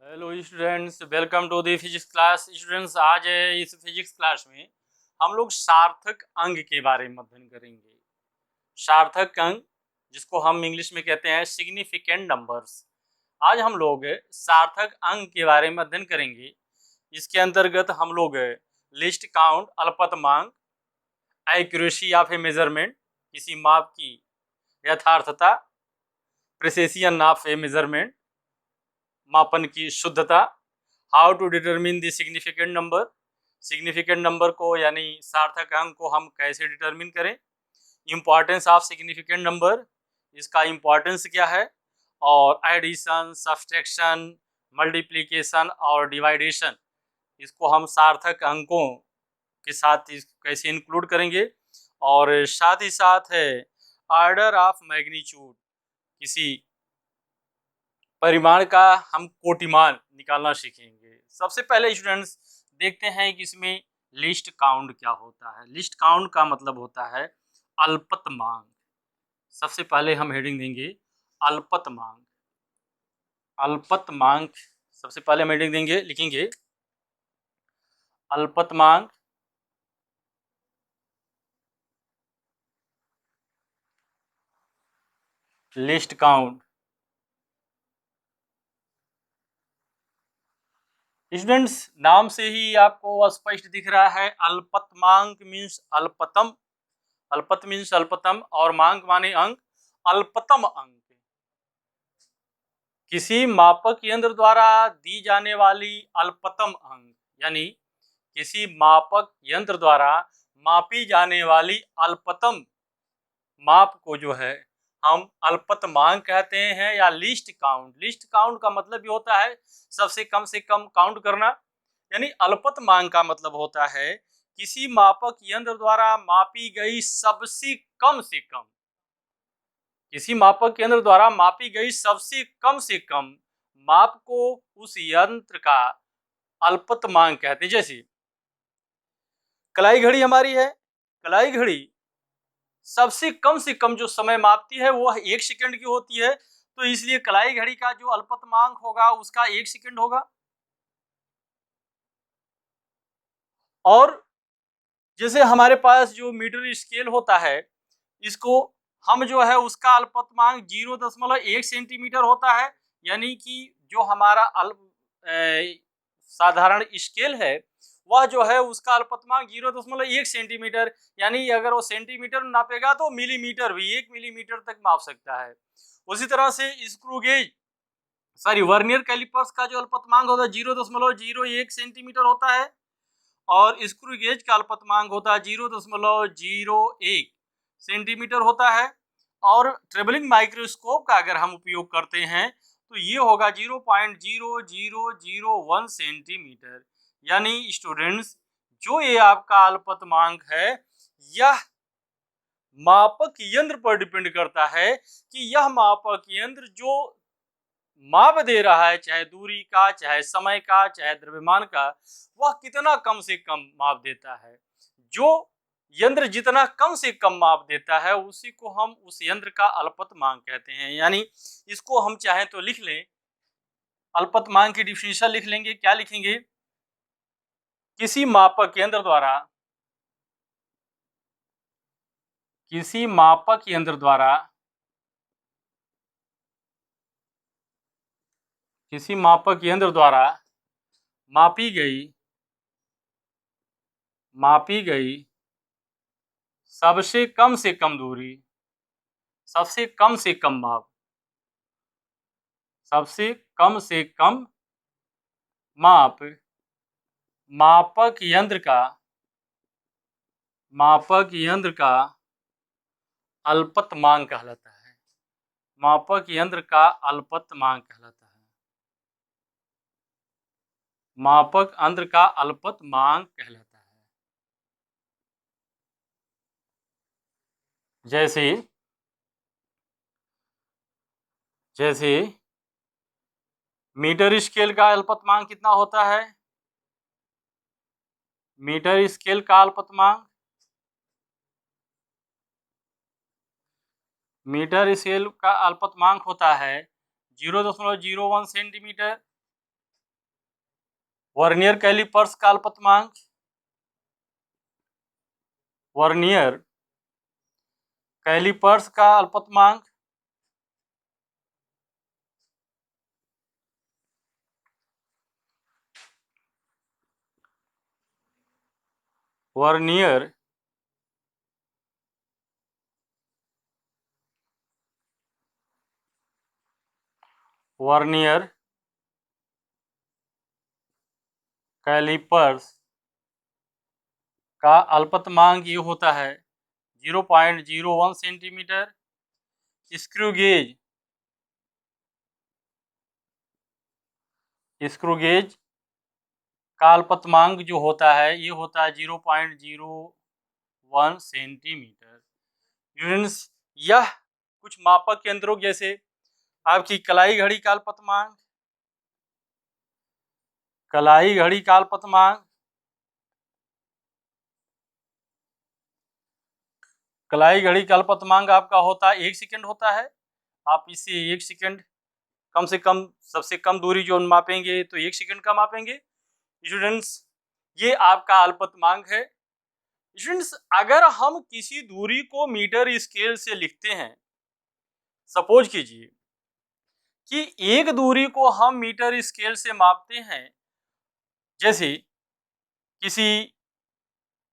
Hello students, welcome to the physics class. Students, आज इस physics class में हम लोग सार्थक अंक के बारे में अध्ययन करेंगे। सार्थक अंक, जिसको हम इंग्लिश में कहते हैं सिग्निफिकेंट नंबर्स। आज हम लोग सार्थक अंक के बारे में अध्ययन करेंगे। इसके अंतर्गत हम लोग लिस्ट काउंट, अल्पतमांक, एक्यूरेसी ऑफ ए मेजरमेंट, किसी माप की यथार्थता, प्रिसिशन ऑफ ए मेजरमेंट, मापन की शुद्धता, how to determine the significant number, significant number को यानी सार्थक अंक को हम कैसे डिटरमिन करें, इंपॉर्टेंस ऑफ सिग्निफिकेंट नंबर, इसका इंपॉर्टेंस क्या है, और एडिशन, सब्सट्रैक्शन, मल्टीप्लिकेशन और डिवाइडेशन, इसको हम सार्थक अंकों के साथ कैसे इंक्लूड करेंगे। और साथ ही साथ है ऑर्डर ऑफ मैग्नीट्यूड, किसी परिमाण का हम कोटिमान निकालना सीखेंगे। सबसे पहले स्टूडेंट्स देखते हैं कि इसमें लिस्ट काउंट क्या होता है। लिस्ट काउंट का मतलब होता है अल्पतमांक। सबसे पहले हम हेडिंग देंगे अल्पतमांक। अल्पतमांक सबसे पहले हम हेडिंग देंगे, लिखेंगे अल्पतमांक लिस्ट काउंट। स्टूडेंट्स, नाम से ही आपको स्पष्ट दिख रहा है, अल्पतमांक मीन्स अल्पतम। अल्पत मीन्स अल्पतम और मांक माने अंक। अल्पतम अंक किसी मापक यंत्र द्वारा दी जाने वाली अल्पतम अंक, यानी किसी मापक यंत्र द्वारा मापी जाने वाली अल्पतम माप को जो है हम अल्पतमांक कहते हैं, या लिस्ट काउंट। लिस्ट काउंट का मतलब भी होता है सबसे कम से कम काउंट करना, यानी अल्पतमांक का मतलब होता है किसी मापक यंत्र द्वारा मापी गई सबसे कम से कम, किसी मापक यंत्र द्वारा मापी गई सबसे कम माप को उस यंत्र का अल्पतमांक कहते हैं। जैसे कलाई घड़ी हमारी है, कलाई घड़ी सबसे कम से कम जो समय मापती है वह 1 सेकंड की होती है, तो इसलिए कलाई घड़ी का जो अल्पतमांक होगा उसका 1 सेकंड होगा। और जैसे हमारे पास जो मीटर स्केल होता है, इसको हम जो है उसका अल्पतमांक 0.1 सेंटीमीटर होता है, यानी कि जो हमारा साधारण स्केल है वह जो है उसका अल्पतमांक 0.1 सेंटीमीटर, यानी अगर वो सेंटीमीटर नापेगा तो मिलीमीटर भी 1 मिलीमीटर तक माप सकता है। उसी तरह से स्क्रू गेज वर्नियर कैलिपर्स का जो अल्पतमांक होता है 0.01 सेंटीमीटर होता है, और स्क्रू गेज का अल्पतमांक होता है 0.01 सेंटीमीटर होता है। और ट्रेवलिंग माइक्रोस्कोप का अगर हम उपयोग करते हैं तो ये होगा 0.0001 सेंटीमीटर। यानी स्टूडेंट्स, जो ये आपका अल्पतमांक है यह मापक यंत्र पर डिपेंड करता है कि यह मापक यंत्र जो माप दे रहा है, चाहे दूरी का, चाहे समय का, चाहे द्रव्यमान का, वह कितना कम से कम माप देता है। जो यंत्र जितना कम से कम माप देता है उसी को हम उस यंत्र का अल्पतमांक कहते हैं। यानी इसको हम चाहें तो लिख लें, अल्पतमांक की डिफिनेशन लिख लेंगे। क्या लिखेंगे? किसी मापक यंत्र द्वारा, किसी मापक यंत्र द्वारा, किसी मापक यंत्र द्वारा मापी गई, मापी गई सबसे कम से कम दूरी, सबसे कम से कम माप, सबसे कम से कम माप मापक यंत्र का, मापक यंत्र का अल्पतमांक कहलाता है। मापक यंत्र का अल्पतमांक कहलाता है। मापक यंत्र का अल्पतमांक कहलाता है। जैसे जैसे मीटर स्केल का अल्पतमांक कितना होता है? मीटर स्केल का अल्पतमांक, मीटर स्केल का अल्पतमांक होता है 0.01 सेंटीमीटर। वर्नियर कैलिपर्स का अल्पतमांक, वर्नियर कैलिपर्स का अल्पतमांक वर्नियर वर्नियर कैलिपर्स का अल्पतमांक ये होता है 0.01 सेंटीमीटर। स्क्रू गेज का अल्पतमांक जो होता है ये होता है 0.01 सेंटीमीटर। यूनिट्स यह कुछ मापक यंत्रों जैसे आपकी कलाई घड़ी का अल्पतमांक, कलाई घड़ी का अल्पतमांक, कलाई घड़ी का अल्पतमांक आपका होता है 1 सेकंड होता है। आप इसे 1 सेकंड कम से कम सबसे कम दूरी जो मापेंगे तो 1 सेकंड का मापेंगे। स्टूडेंट्स ये आपका अल्पतमांक है। स्टूडेंट्स अगर हम किसी दूरी को मीटर स्केल से लिखते हैं, सपोज कीजिए कि एक दूरी को हम मीटर स्केल से मापते हैं, जैसे किसी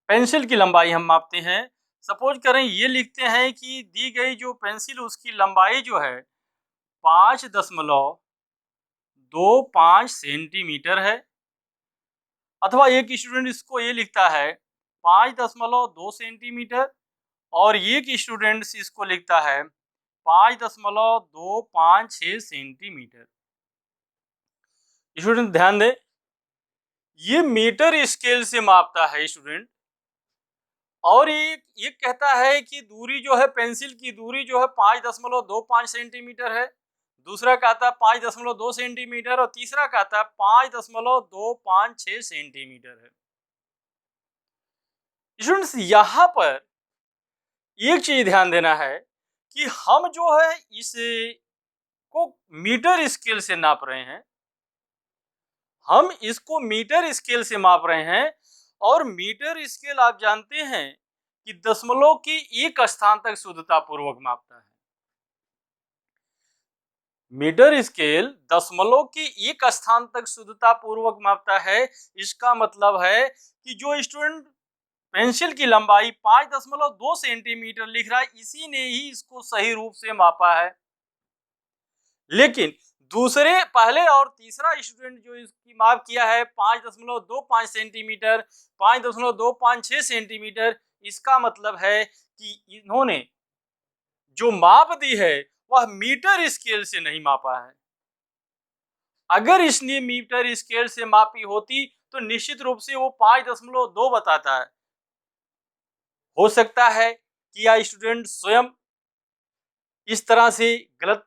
पेंसिल की लंबाई हम मापते हैं। सपोज करें ये लिखते हैं कि दी गई जो पेंसिल उसकी लंबाई जो है 5.25 सेंटीमीटर है, अथवा एक स्टूडेंट इसको ये लिखता है 5.2 सेंटीमीटर और एक स्टूडेंट इसको लिखता है 5.256 सेंटीमीटर। स्टूडेंट ध्यान दें, ये मीटर स्केल से मापता है स्टूडेंट, और ये कहता है कि दूरी जो है पेंसिल की दूरी जो है 5.25 सेंटीमीटर है, दूसरा कहता है 5.2 सेंटीमीटर और तीसरा कहता है 5.256 सेंटीमीटर है। स्टूडेंट्स यहाँ पर एक चीज ध्यान देना है कि हम जो है इस को मीटर स्केल से नाप रहे हैं, हम इसको मीटर स्केल से माप रहे हैं, और मीटर स्केल आप जानते हैं कि दशमलव की एक स्थान तक शुद्धता पूर्वक मापता है। मीटर स्केल दशमलव की एक स्थान तक शुद्धता पूर्वक मापता है। इसका मतलब है कि जो स्टूडेंट पेंसिल की लंबाई 5.2 सेंटीमीटर लिख रहा है, इसी ने ही इसको सही रूप से मापा है। लेकिन दूसरे पहले और तीसरा स्टूडेंट जो इसकी माप किया है 5.25 सेंटीमीटर, 5.256 सेंटीमीटर, इसका मतलब है कि इन्होंने जो माप दी है वह मीटर स्केल से नहीं मापा है। अगर इसने मीटर स्केल से मापी होती तो निश्चित रूप से वो 5.2 बताता है। हो सकता है कि यह स्टूडेंट स्वयं इस तरह से गलत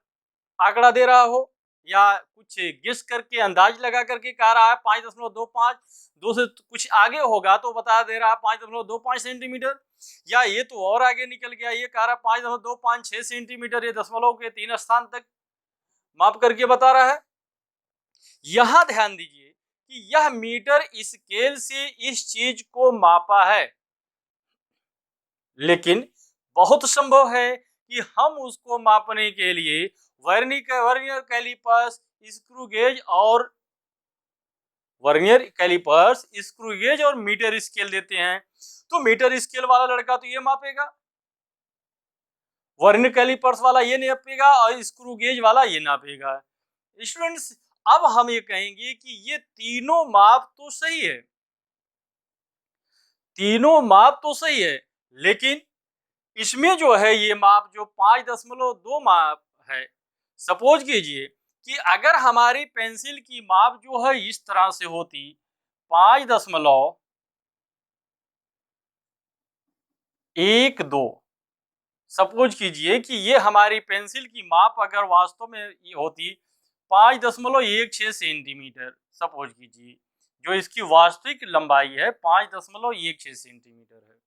आंकड़ा दे रहा हो, या कुछ गेस करके अंदाज लगा करके कह रहा है 5.25, 2 से कुछ आगे होगा तो बता दे रहा है 5.25 सेंटीमीटर, या ये तो और आगे निकल गया, ये कह रहा है 5.256 सेंटीमीटर, ये दशमलव के 3 स्थान तक माप करके बता रहा है। यहां ध्यान दीजिए कि यह मीटर स्केल से इस चीज को मापा है, लेकिन बहुत संभव है कि हम उसको मापने के लिए वर्नियर कैलिपर्स, स्क्रू गेज और मीटर स्केल देते हैं। तो मीटर स्केल वाला लड़का तो ये मापेगा, वर्नियर कैलिपर्स वाला ये नापेगा और स्क्रू गेज वाला ये नापेगा। स्टूडेंट्स अब हम ये कहेंगे कि ये तीनों माप तो सही है, तीनों माप तो सही है, लेकिन इसमें जो है ये माप जो 5.2 माप है, सपोज कीजिए कि अगर हमारी पेंसिल की माप जो है इस तरह से होती 5.12, सपोज कीजिए कि ये हमारी पेंसिल की माप अगर वास्तव में ये होती 5.16 सेंटीमीटर, सपोज कीजिए जो इसकी वास्तविक लंबाई है 5.16 सेंटीमीटर है।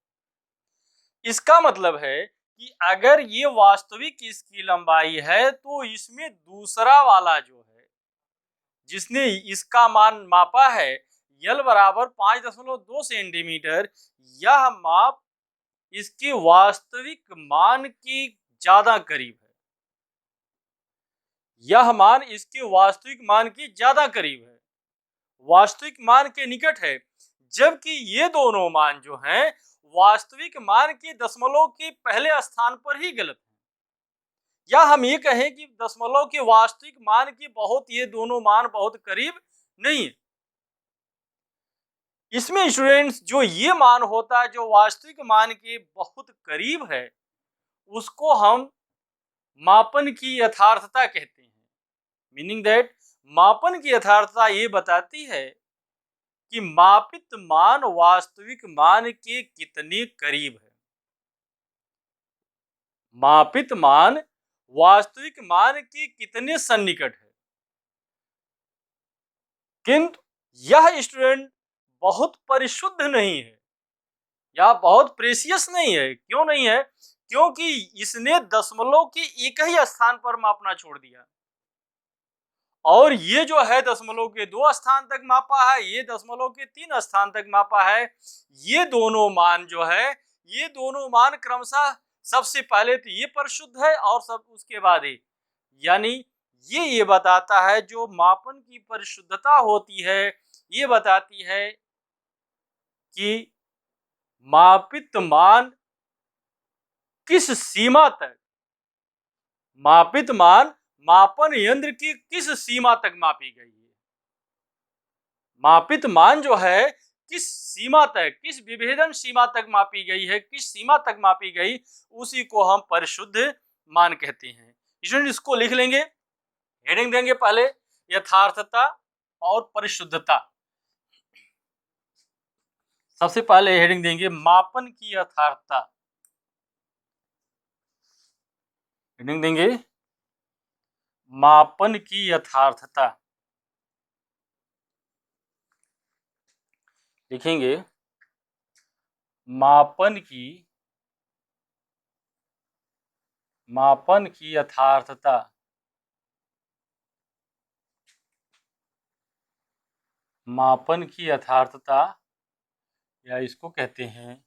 इसका मतलब है कि अगर ये वास्तविक इसकी लंबाई है तो इसमें दूसरा वाला जो है जिसने इसका मान मापा है, यल बराबर 5.2 सेंटीमीटर, यह माप इसके वास्तविक मान के ज्यादा करीब है। यह मान इसके वास्तविक मान के ज्यादा करीब है, वास्तविक मान के निकट है, जबकि ये दोनों मान जो हैं वास्तविक मान के दशमलव के पहले स्थान पर ही गलत है। या हम ये कहें कि दशमलव के वास्तविक मान के ये दोनों मान बहुत करीब नहीं है। इसमें स्टूडेंट्स जो ये मान होता है जो वास्तविक मान के बहुत करीब है, उसको हम मापन की यथार्थता कहते हैं। मीनिंग दैट मापन की यथार्थता ये बताती है कि मापित मान वास्तविक मान के कितने करीब है। मापित मान वास्तविक मान के कितने सन्निकट है। किंतु यह स्टूडेंट बहुत परिशुद्ध नहीं है या बहुत प्रेसियस नहीं है। क्यों नहीं है? क्योंकि इसने दशमलव के एक ही स्थान पर मापना छोड़ दिया, और ये जो है दशमलव के 2 स्थान तक मापा है, ये दशमलव के 3 स्थान तक मापा है। ये दोनों मान जो है, ये दोनों मान क्रमशः सबसे पहले तो ये परिशुद्ध है और सब उसके बाद ही, यानी ये बताता है जो मापन की परिशुद्धता होती है, ये बताती है कि मापित मान किस सीमा तक, मापित मान मापन यंत्र की किस सीमा तक मापी गई है। मापित मान जो है किस सीमा तक, किस विभेदन सीमा तक मापी गई है, किस सीमा तक मापी गई, उसी को हम परिशुद्ध मान कहते हैं। स्टूडेंट इसको लिख लेंगे, हेडिंग देंगे पहले यथार्थता और परिशुद्धता। सबसे पहले हेडिंग देंगे मापन की यथार्थता, हेडिंग देंगे मापन की यथार्थता। लिखेंगे मापन की यथार्थता। मापन की यथार्थता या इसको कहते हैं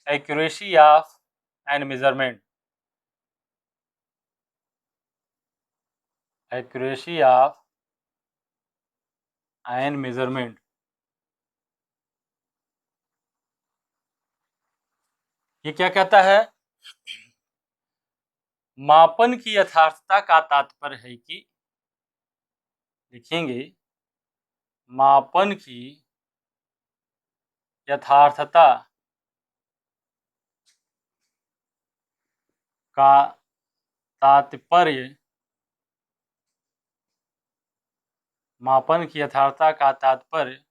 accuracy of and measurement. Accuracy of and measurement. ये क्या कहता है? मापन की यथार्थता का तात्पर्य है कि, लिखेंगे मापन की यथार्थता का तात्पर्य, मापन की यथार्थता का तात्पर्य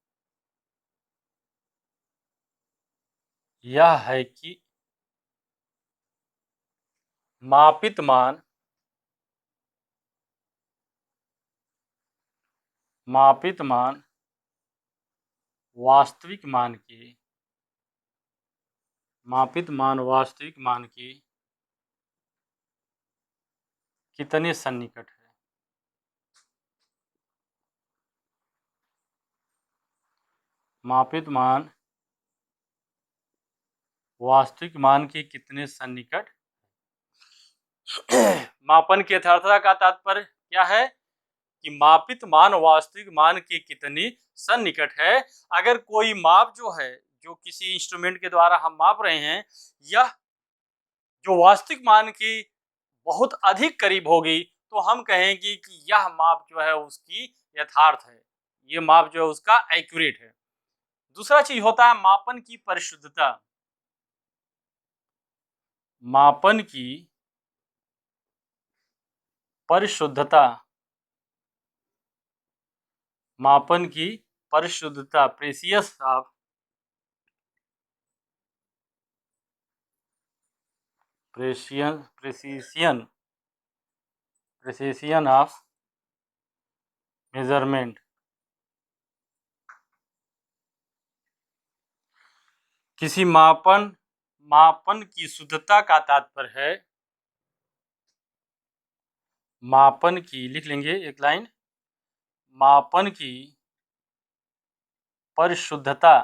यह है कि मापित मान वास्तविक मान के, मापित मान वास्तविक मान के कितने सन्निकट है। मापित मान वास्तविक मान के कितने सन्निकट। मापन की यथार्थता का तात्पर्य क्या है कि मापित मान वास्तविक मान के कितने सन्निकट है। अगर कोई माप जो है, जो किसी इंस्ट्रूमेंट के द्वारा हम माप रहे हैं, यह जो वास्तविक मान की बहुत अधिक करीब होगी, तो हम कहेंगे कि यह माप जो है उसकी यथार्थ है, ये माप जो है उसका एक्यूरेट है। दूसरा चीज होता है मापन की परिशुद्धता। मापन की परिशुद्धता, मापन की परिशुद्धता, precious of, precision of measurement. किसी मापन की शुद्धता का तात्पर्य है, मापन की, लिख लेंगे एक लाइन, मापन की परिशुद्धता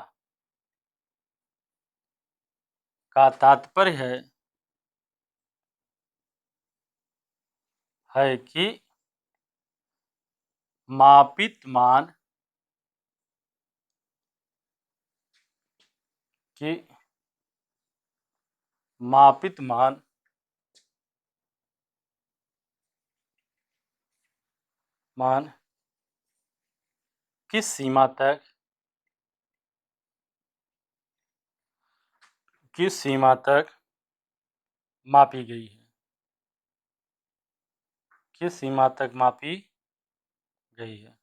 का तात्पर्य है कि मापित मान कि मापित मान किस सीमा तक मापी गई है, किस सीमा तक मापी गई है।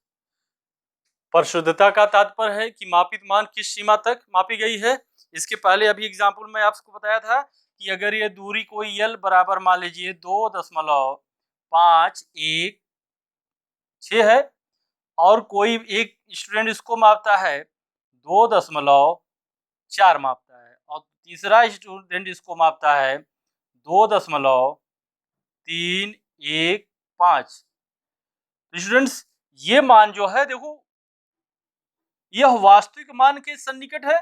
परिशुद्धता का तात्पर्य है कि मापित मान किस सीमा तक मापी गई है। इसके पहले अभी एग्जाम्पल में आपको बताया था कि अगर ये दूरी कोई यल बराबर मान लीजिए 2.516 है और कोई एक स्टूडेंट इसको मापता है 2.4 मापता है और तीसरा स्टूडेंट इसको मापता है 2.315। स्टूडेंट्स ये मान जो है देखो यह वास्तविक मान के सन्निकट है,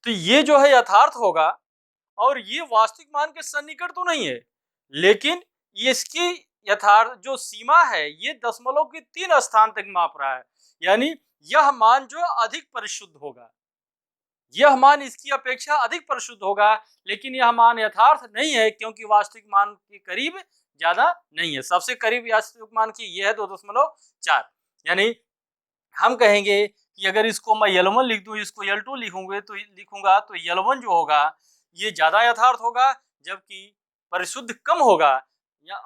तो ये जो है यथार्थ होगा और ये वास्तविक मान के सन्निकट तो नहीं है, लेकिन इसकी यथार्थ जो सीमा है ये दशमलव के 3 स्थान तक माप रहा है, यानी यह मान जो अधिक परिशुद्ध होगा, यह मान इसकी अपेक्षा अधिक परिशुद्ध होगा, लेकिन यह मान यथार्थ नहीं है क्योंकि वास्तविक मान के करीब ज्यादा नहीं है। सबसे करीब वास्तविक मान की यह है 2.4, यानी हम कहेंगे कि अगर इसको मैं L1 लिख दूं, इसको L2 लिखूंगा तो L1 जो होगा ये ज्यादा यथार्थ होगा, जबकि परिशुद्ध कम होगा,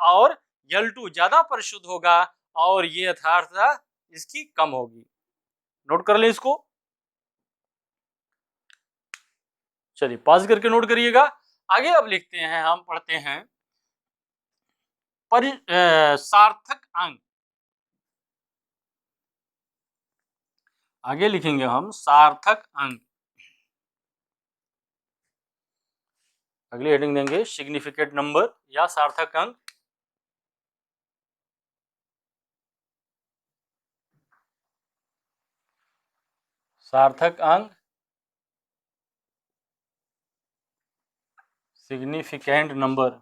और L2 ज्यादा परिशुद्ध होगा और ये यथार्थता इसकी कम होगी। नोट कर लें इसको, चलिए पॉज करके नोट करिएगा। आगे अब लिखते हैं, हम पढ़ते हैं सार्थक अंक। आगे लिखेंगे हम सार्थक अंक, अगली हेडिंग देंगे सिग्निफिकेंट नंबर या सार्थक अंक। सार्थक अंक सिग्निफिकेंट नंबर।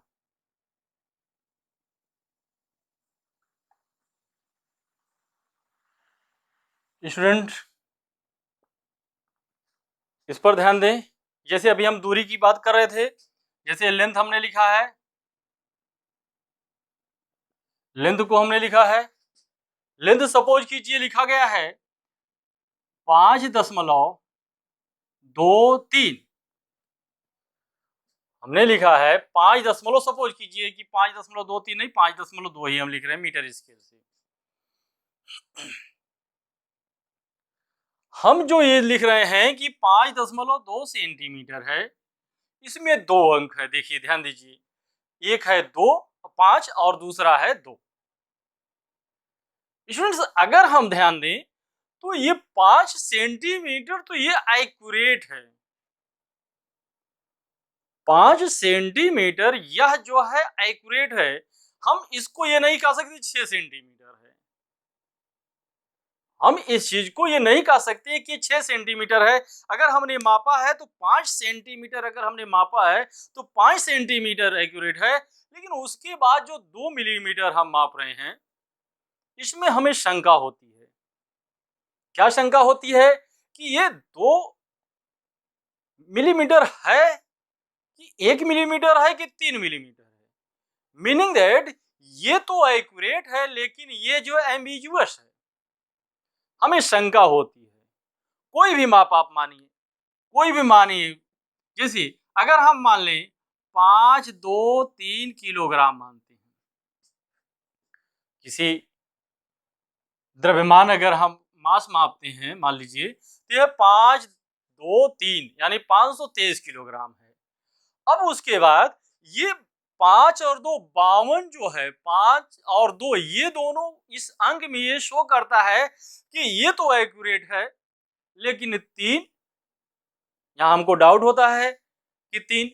स्टूडेंट इस पर ध्यान दें, जैसे अभी हम दूरी की बात कर रहे थे, जैसे लेंथ हमने लिखा है, लेंथ को हमने लिखा है, लेंथ सपोज कीजिए लिखा गया है 5.23, हमने लिखा है 5 दशमलव, सपोज कीजिए कि 5.23 नहीं 5.2 ही हम लिख रहे हैं मीटर स्केल से। हम जो ये लिख रहे हैं कि 5.2 सेंटीमीटर है, इसमें 2 अंक है, देखिए ध्यान दीजिए, एक है 2 5 और दूसरा है 2। स्टूडेंट्स अगर हम ध्यान दें तो ये 5 सेंटीमीटर तो ये एक्यूरेट है, 5 सेंटीमीटर यह जो है एक्यूरेट है, हम इसको ये नहीं कह सकते 6 सेंटीमीटर है, हम इस चीज को ये नहीं कह सकते कि 6 सेंटीमीटर है। अगर हमने मापा है तो 5 सेंटीमीटर, अगर हमने मापा है तो 5 सेंटीमीटर एक्यूरेट है, लेकिन उसके बाद जो 2 मिलीमीटर हम माप रहे हैं इसमें हमें शंका होती है। क्या शंका होती है कि ये 2 मिलीमीटर है कि 1 मिलीमीटर है कि 3 मिलीमीटर है, मीनिंग दैट ये तो एक्यूरेट है लेकिन ये जो एम्बिगुअस है, हमें शंका होती है। कोई भी माप आप मानिए, कोई भी मानिए, जैसे अगर हम मान लें 523 किलोग्राम मानते हैं, किसी द्रव्यमान अगर हम मास मापते हैं मान लीजिए तो यह 523 यानी 523 किलोग्राम है। अब उसके बाद ये 5 और 2 52 जो है, 5 और 2 ये दोनों इस अंक में ये शो करता है कि ये तो एक्यूरेट है, लेकिन 3 यहां हमको डाउट होता है कि 3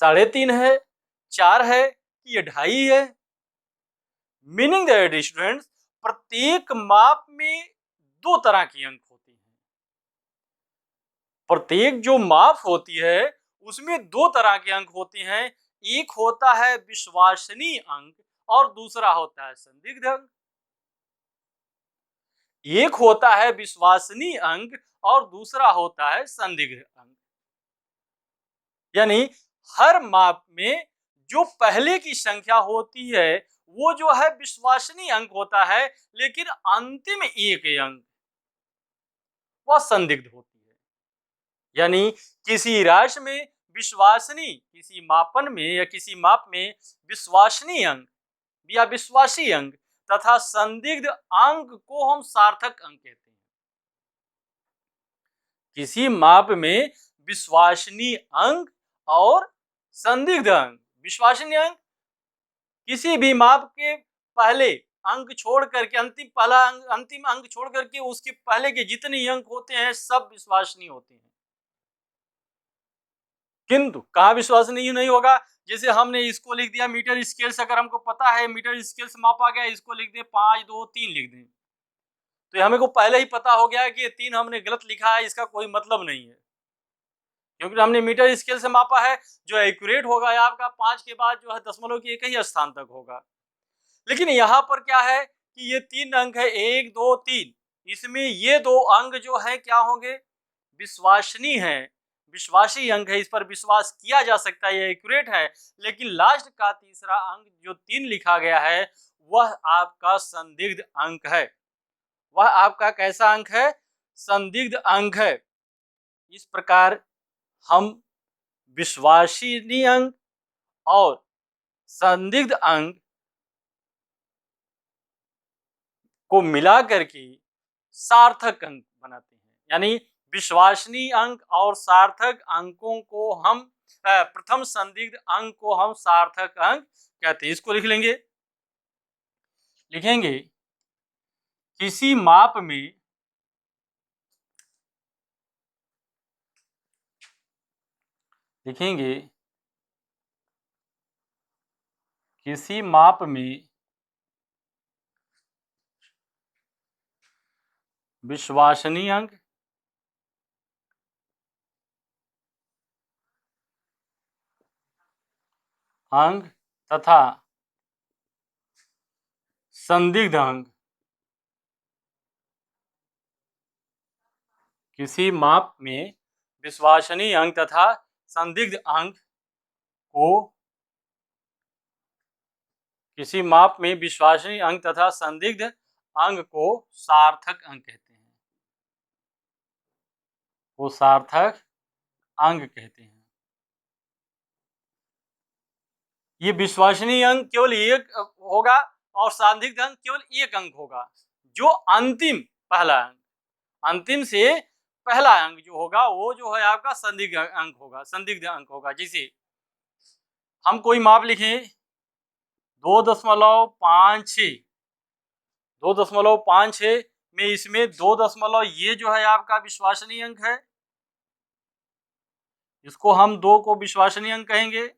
3.5 है, 4 है कि ये 2.5 है। मीनिंग दैट स्टूडेंट्स प्रत्येक माप में दो तरह की अंक होती हैं। प्रत्येक जो माप होती है उसमें दो तरह के अंक होते हैं, एक होता है विश्वसनीय अंक और दूसरा होता है संदिग्ध अंक। एक होता है विश्वसनीय अंक और दूसरा होता है संदिग्ध अंक। यानी हर माप में जो पहले की संख्या होती है वो जो है विश्वसनीय अंक होता है, लेकिन अंतिम एक अंक वह संदिग्ध होती है। यानी किसी राशि में विश्वसनीय, किसी मापन में या किसी माप में विश्वसनीय अंक या विश्वासी अंक तथा संदिग्ध अंक को हम सार्थक अंक कहते हैं। किसी माप में विश्वसनीय अंक और संदिग्ध अंक। विश्वसनीय अंक किसी भी माप के पहले अंक छोड़ करके अंतिम अंक छोड़ करके उसके पहले के जितने अंक होते हैं सब विश्वसनीय होते हैं। किंतु कहाँ विश्वसनीय नहीं होगा? जैसे हमने इसको लिख दिया मीटर स्केल से, अगर हमको पता है मीटर स्केल से मापा गया, इसको लिख दें 5, 2, 3 लिख दें, तो हमें को पहले ही पता हो गया है कि ये 3 हमने गलत लिखा है, इसका कोई मतलब नहीं है, क्योंकि हमने मीटर स्केल से मापा है। जो एक्यूरेट होगा आपका 5 के बाद जो है दशमलव के एक ही स्थान तक होगा। लेकिन यहाँ पर क्या है कि ये 3 अंक है, 1, 2, 3, इसमें ये 2 अंक जो है क्या होंगे? विश्वसनीय है, विश्वासी अंक है, इस पर विश्वास किया जा सकता है, ये एक्यूरेट है। लेकिन लास्ट का तीसरा अंक जो 3 लिखा गया है वह आपका संदिग्ध अंक है। वह आपका कैसा अंक है? संदिग्ध अंक है। इस प्रकार हम विश्वसनीय अंक और संदिग्ध अंक को मिला करके सार्थक अंक बनाते हैं। यानी विश्वसनीय अंक और सार्थक अंकों को हम प्रथम संदिग्ध अंक को हम सार्थक अंक कहते हैं। इसको लिख लेंगे, लिखेंगे किसी माप में लिखेंगे किसी माप में विश्वसनीय अंक तथा संदिग्ध अंक। किसी माप में विश्वसनीय अंक तथा संदिग्ध अंक को किसी माप में विश्वसनीय अंक तथा संदिग्ध अंक को सार्थक अंक कहते हैं। वो सार्थक अंक कहते हैं। ये विश्वसनीय अंक केवल एक होगा और संदिग्ध अंक केवल एक अंक होगा। जो अंतिम पहला अंक, अंतिम से पहला अंक जो होगा वो जो है आपका संदिग्ध अंक होगा, संदिग्ध अंक होगा। जैसे हम कोई माप लिखें 2.56, 2.56 में इसमें 2 दशमलव ये जो है आपका विश्वसनीय अंक है, इसको हम 2 को विश्वसनीय अंक कहेंगे।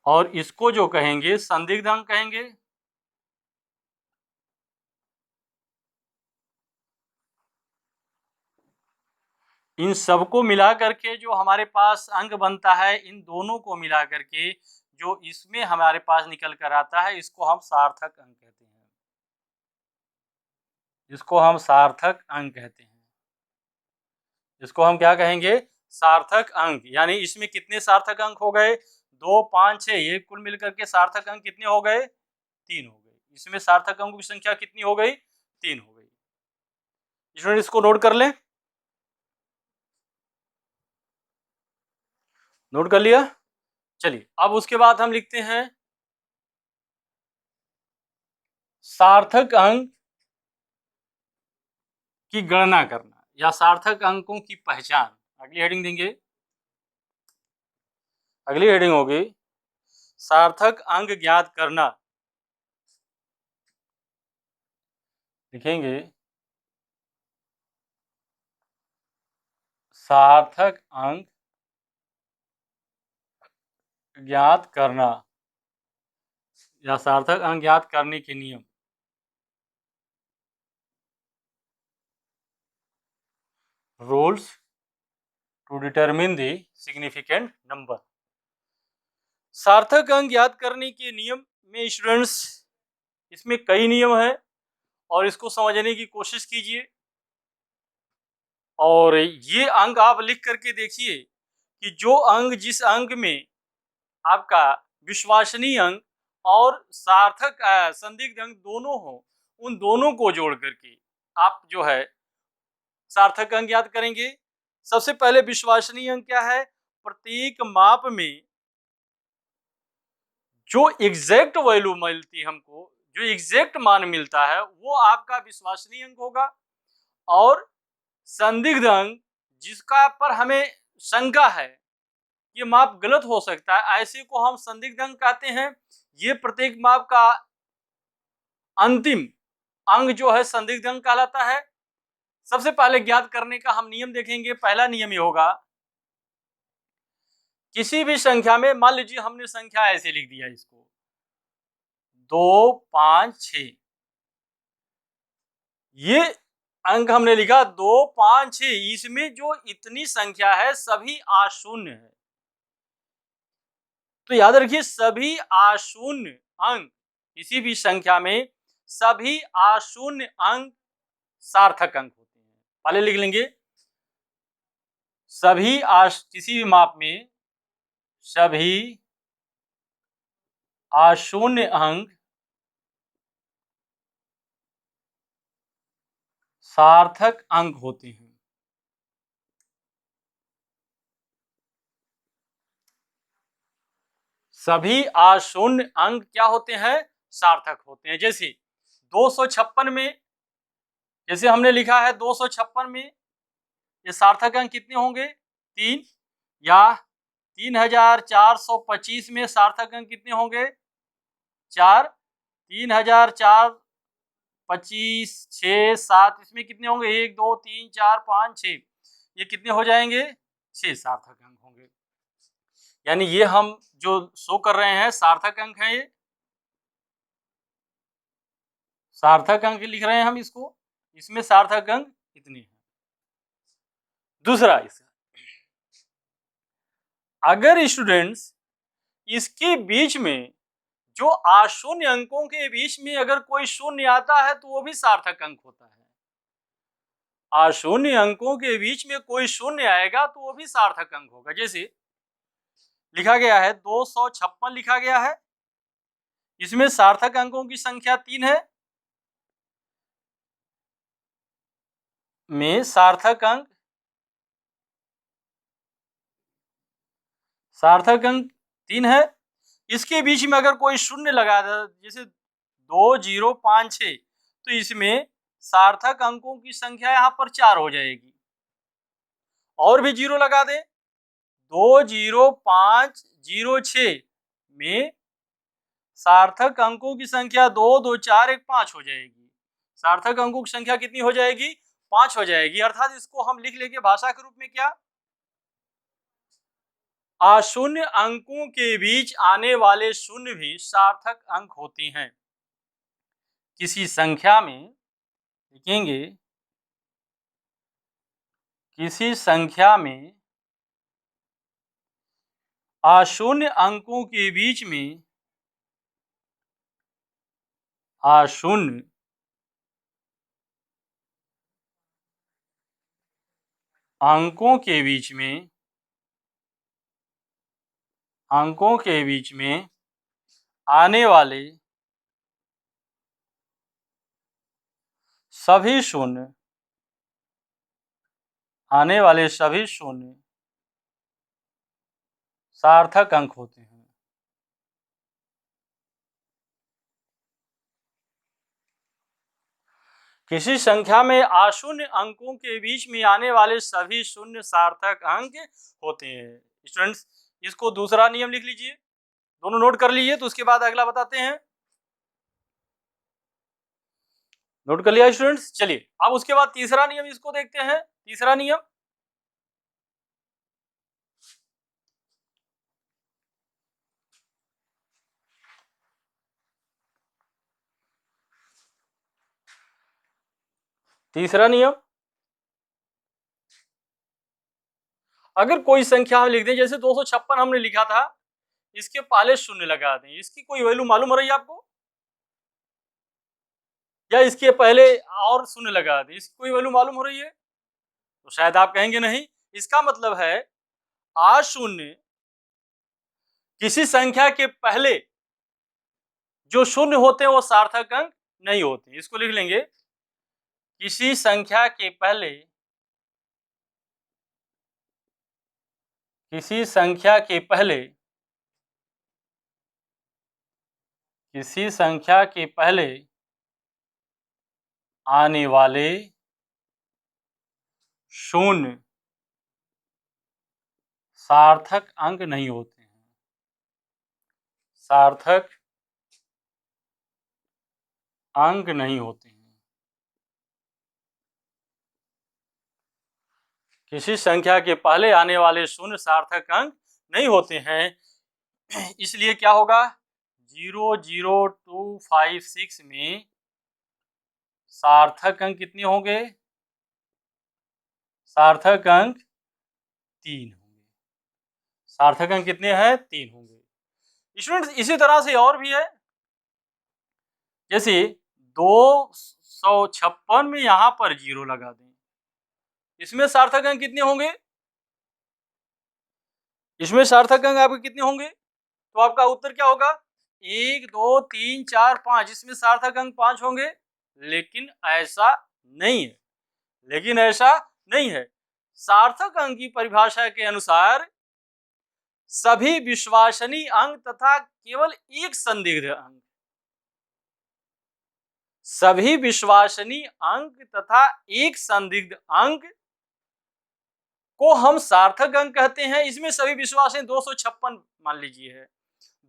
और इसको जो कहेंगे संदिग्ध अंक कहेंगे। इन सबको मिला करके जो हमारे पास अंक बनता है, इन दोनों को मिला करके जो इसमें हमारे पास निकल कर आता है, इसको हम सार्थक अंक कहते हैं। इसको हम सार्थक अंक कहते हैं। इसको हम क्या कहेंगे? सार्थक अंक। यानी इसमें कितने सार्थक अंक हो गए? 2, 5, 6, ये कुल मिलकर के सार्थक अंक कितने हो गए? 3 हो गए। इसमें सार्थक अंकों की संख्या कितनी हो गई? 3 हो गई। स्टूडेंट इसको नोट कर लें। नोट कर लिया? चलिए अब उसके बाद हम लिखते हैं सार्थक अंक की गणना करना या सार्थक अंकों की पहचान। अगली हेडिंग देंगे, अगली हेडिंग होगी सार्थक अंक ज्ञात करना। लिखेंगे सार्थक अंक ज्ञात करना या सार्थक अंक ज्ञात करने के नियम। Rules to determine the significant number. सार्थक अंक ज्ञात करने के नियम में स्टूडेंट्स, इसमें कई नियम है और इसको समझने की कोशिश कीजिए। और ये अंक आप लिख करके देखिए कि जो अंक, जिस अंक में आपका विश्वसनीय अंक और सार्थक संदिग्ध अंक दोनों हो, उन दोनों को जोड़ करके आप जो है सार्थक अंक ज्ञात करेंगे। सबसे पहले विश्वसनीय अंक क्या है? प्रत्येक माप में जो एग्जैक्ट वैल्यू मिलती है हमको, जो एग्जैक्ट मान मिलता है, वो आपका विश्वसनीय अंक होगा। और संदिग्ध अंक, जिसका पर हमें शंका है ये माप गलत हो सकता है, ऐसे को हम संदिग्ध अंक कहते हैं। ये प्रत्येक माप का अंतिम अंक जो है संदिग्ध अंक कहलाता है। सबसे पहले ज्ञात करने का हम नियम देखेंगे। पहला नियम ये होगा, किसी भी संख्या में, मान लीजिए हमने संख्या ऐसे लिख दिया इसको 2, 5, 6, ये अंक हमने लिखा 2, 5, 6, इसमें जो इतनी संख्या है सभी अशून्य है। तो याद रखिए, सभी अशून्य अंक, किसी भी संख्या में सभी अशून्य अंक सार्थक अंक होते हैं। पहले लिख लेंगे, सभी किसी भी माप में सभी अशून्य अंक सार्थक अंक होते हैं। सभी अशून्य अंक क्या होते हैं? सार्थक होते हैं। जैसे 256 में, जैसे हमने लिखा है 256 में, ये सार्थक अंक कितने होंगे? 3। या 3425 में सार्थक अंक कितने होंगे? 4। 3425, 6, 7, इसमें कितने होंगे? 1, 2, 3, 4, 5, 6, ये कितने हो जाएंगे? 6 सार्थक अंक होंगे। यानी ये हम जो शो कर रहे हैं सार्थक अंक हैं, ये सार्थक अंक लिख रहे हैं हम इसको, इसमें सार्थक अंक कितने हैं। दूसरा, इसका अगर स्टूडेंट्स इसके बीच में, जो अशून्य अंकों के बीच में अगर कोई शून्य आता है तो वो भी सार्थक अंक होता है। अशून्य अंकों के बीच में कोई शून्य आएगा तो वो भी सार्थक अंक होगा। जैसे लिखा गया है 256 लिखा गया है, इसमें सार्थक अंकों की संख्या 3 है, में सार्थक अंक 3 है। इसके बीच में अगर कोई शून्य लगा दे, जैसे 2, 0, 5, 6, तो इसमें सार्थक अंकों की संख्या यहाँ पर 4 हो जाएगी। और भी 0 लगा दे, 2, 0, 5, 0, 6 में सार्थक अंकों की संख्या 2, 2, 4, 1, 5 हो जाएगी। सार्थक अंकों की संख्या कितनी हो जाएगी? 5 हो जाएगी। अर्थात इसको हम लिख लेंगे भाषा के रूप में क्या? अशून्य अंकों के बीच आने वाले शून्य भी सार्थक अंक होते हैं। किसी संख्या में लिखेंगे, किसी संख्या में अशून्य अंकों के बीच में, अशून्य अंकों के बीच में, अंकों के बीच में आने वाले सभी शून्य, आने वाले सभी शून्य सार्थक अंक होते हैं। किसी संख्या में अशून्य अंकों के बीच में आने वाले सभी शून्य सार्थक अंक होते हैं। स्टूडेंट्स, इसको दूसरा नियम लिख लीजिए, दोनों नोट कर लीजिए, तो उसके बाद अगला बताते हैं। नोट कर लिया स्टूडेंट्स? चलिए अब उसके बाद तीसरा नियम इसको देखते हैं। तीसरा नियम, तीसरा नियम, अगर कोई संख्या हम लिख दें, जैसे 256 हमने लिखा था, इसके पहले शून्य लगा दें, इसकी कोई वैल्यू मालूम हो रही है आपको? या इसके पहले और शून्य लगा दें, इसकी कोई वैल्यू मालूम हो रही है? तो शायद आप कहेंगे नहीं। इसका मतलब है अशून्य किसी संख्या के पहले जो शून्य होते हैं वो सार्थक अंक नहीं होते। इसको लिख लेंगे, किसी संख्या के पहले, किसी संख्या के पहले, किसी संख्या के पहले आने वाले शून्य सार्थक अंक नहीं होते हैं। सार्थक अंक नहीं होते हैं। किसी संख्या के पहले आने वाले शून्य सार्थक अंक नहीं होते हैं। इसलिए क्या होगा, 00256 में सार्थक अंक कितने होंगे? सार्थक अंक 3 होंगे। सार्थक अंक कितने हैं? 3 होंगे। स्टूडेंट्स इसी तरह से और भी है, जैसे 256 में यहां पर 0 लगा दें, इसमें सार्थक अंक कितने होंगे? इसमें सार्थक अंक आपके कितने होंगे? तो आपका उत्तर क्या होगा? 1 2 3 4 5, इसमें सार्थक अंक 5 होंगे। लेकिन ऐसा नहीं है, लेकिन ऐसा नहीं है। सार्थक अंक की परिभाषा के अनुसार सभी विश्वसनीय अंक तथा केवल एक संदिग्ध अंक, सभी विश्वसनीय अंक तथा एक संदिग्ध अंक को हम सार्थक अंक कहते हैं। इसमें सभी विश्वसनीय 256 मान लीजिए है,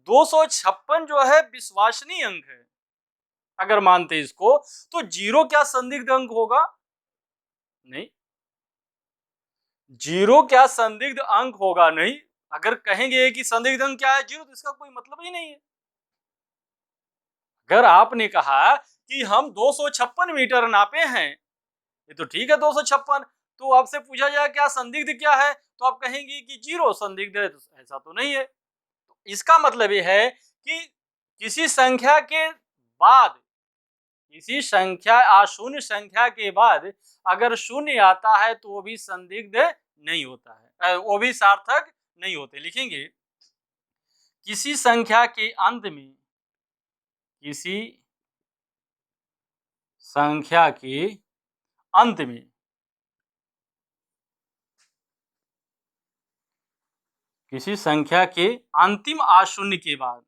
256 जो है विश्वसनीय अंक है। अगर मानते इसको तो 0 क्या संदिग्ध अंक होगा? नहीं, 0 क्या संदिग्ध अंक होगा? नहीं। अगर कहेंगे कि संदिग्ध अंक क्या है 0, तो इसका कोई मतलब ही नहीं है। अगर आपने कहा कि हम 256 मीटर नापे हैं, ये तो ठीक है 256, तो आपसे पूछा जाए क्या संदिग्ध क्या है, तो आप कहेंगे कि 0 संदिग्ध है। तो ऐसा तो नहीं है। तो इसका मतलब ये है कि किसी संख्या के बाद, किसी संख्या अशून्य संख्या के बाद अगर शून्य आता है तो वो भी संदिग्ध नहीं होता है, वो भी सार्थक नहीं होते। लिखेंगे, किसी संख्या के अंत में, किसी संख्या के अंत में किसी संख्या के अंतिम अशून्य के बाद,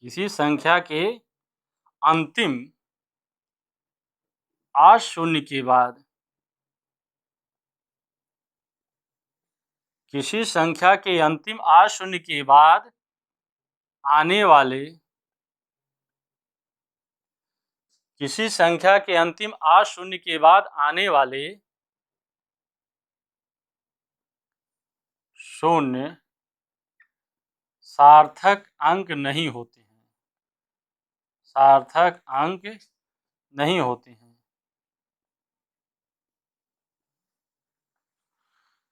किसी संख्या के अंतिम अशून्य के बाद, किसी संख्या के अंतिम अशून्य के बाद आने वाले, किसी संख्या के अंतिम अशून्य के बाद आने वाले शून्य सार्थक अंक नहीं होते हैं। सार्थक अंक नहीं होते हैं।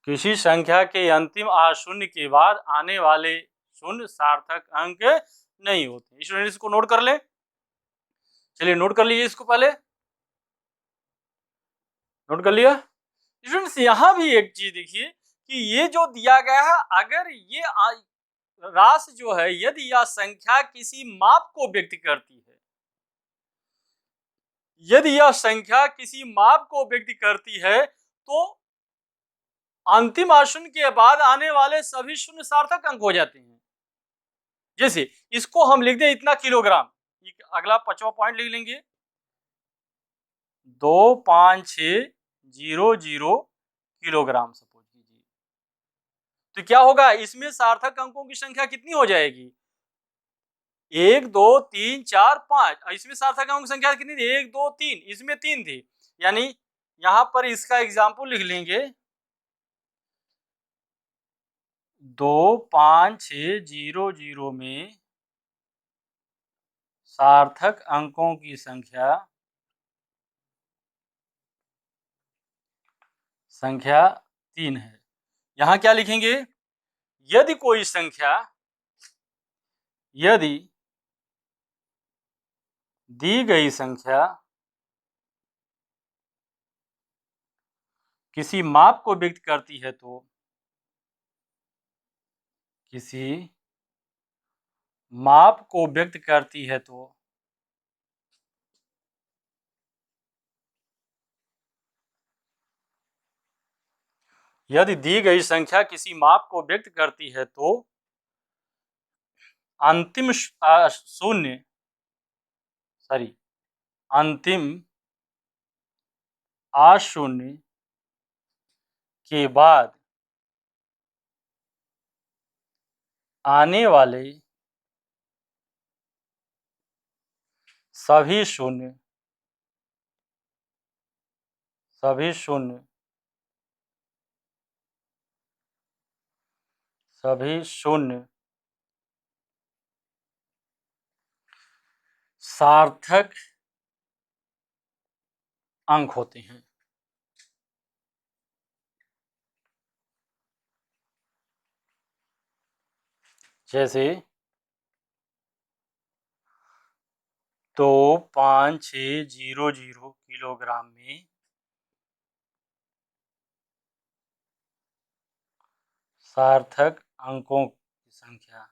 किसी संख्या के अंतिम अशून्य के बाद आने वाले शून्य सार्थक अंक नहीं होते। स्टूडेंट इसको नोट कर ले। चलिए नोट कर लीजिए इसको, पहले नोट कर लिया। स्टूडेंट्स यहां भी एक चीज देखिए कि ये जो दिया गया है, अगर ये राशि जो है, यदि यह संख्या किसी माप को व्यक्त करती है, यदि यह संख्या किसी माप को व्यक्त करती है, तो अंतिम अशून्य के बाद आने वाले सभी शून्य सार्थक अंक हो जाते हैं। जैसे इसको हम लिख दें इतना किलोग्राम, अगला 5वां पॉइंट लिख लेंगे, 25600 किलोग्राम सपोज कीजिए। तो क्या होगा, इसमें सार्थक अंकों की संख्या कितनी हो जाएगी? 1 2 3 4 5। इसमें सार्थक अंकों की संख्या कितनी थी? 1 2 3, इसमें 3 थी। यानी यहां पर इसका एग्जाम्पल लिख लेंगे, 25600 में सार्थक अंकों की संख्या संख्या 3 है। यहां क्या लिखेंगे? यदि कोई संख्या, यदि दी गई संख्या किसी माप को व्यक्त करती है तो, किसी माप को व्यक्त करती है तो यदि दी गई संख्या किसी माप को व्यक्त करती है तो अंतिम शून्य, सॉरी, अंतिम अशून्य के बाद आने वाले सभी शून्य, सभी शून्य, सभी शून्य सार्थक अंक होते हैं। जैसे 25600 किलोग्राम में सार्थक अंकों की संख्या,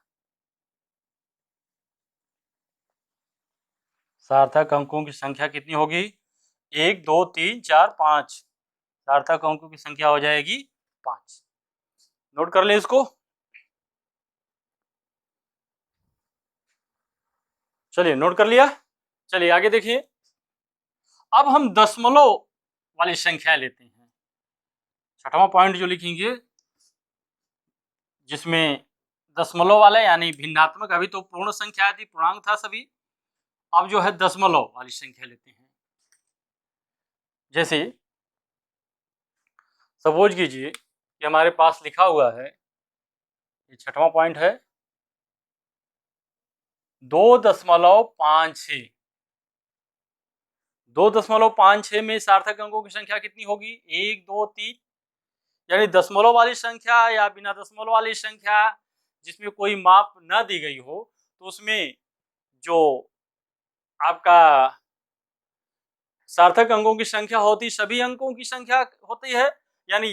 सार्थक अंकों की संख्या कितनी होगी? 1 2 3 4 5। सार्थक अंकों की संख्या हो जाएगी 5। नोट कर लें इसको। चलिए, नोट कर लिया। चलिए आगे देखिए। अब हम दशमलव वाली संख्या लेते हैं। छठवां पॉइंट जो लिखेंगे, जिसमें दशमलव वाला यानी भिन्नात्मक, अभी तो पूर्ण संख्या थी, पूर्णांक था सभी, अब जो है दशमलव वाली संख्या लेते हैं। जैसे सपोज कीजिए कि हमारे पास लिखा हुआ है, ये छठवां पॉइंट है, 2.56। 2.56 में सार्थक अंकों की संख्या कितनी होगी? 1 2 3। यानी दशमलव वाली संख्या या बिना दशमलव वाली संख्या जिसमें कोई माप न दी गई हो, तो उसमें जो आपका सार्थक अंकों की संख्या होती, सभी अंकों की संख्या होती है। यानी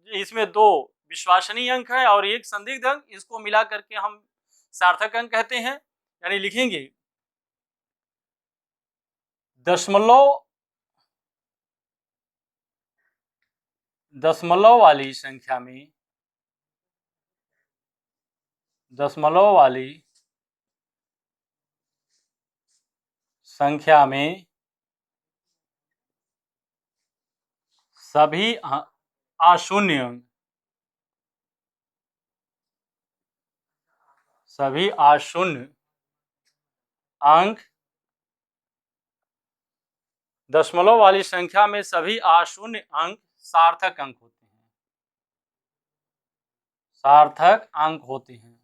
इसमें 2 विश्वसनीय अंक है और 1 संदिग्ध अंक, इसको मिला करके हम सार्थक अंक कहते हैं। यानी लिखेंगे दशमलव वाली संख्या में, दशमलव वाली संख्या में सभी अशून्य अंक, सभी अशून्य अंक, दशमलव वाली संख्या में सभी अशून्य अंक सार्थक अंक होते हैं, सार्थक अंक होते हैं।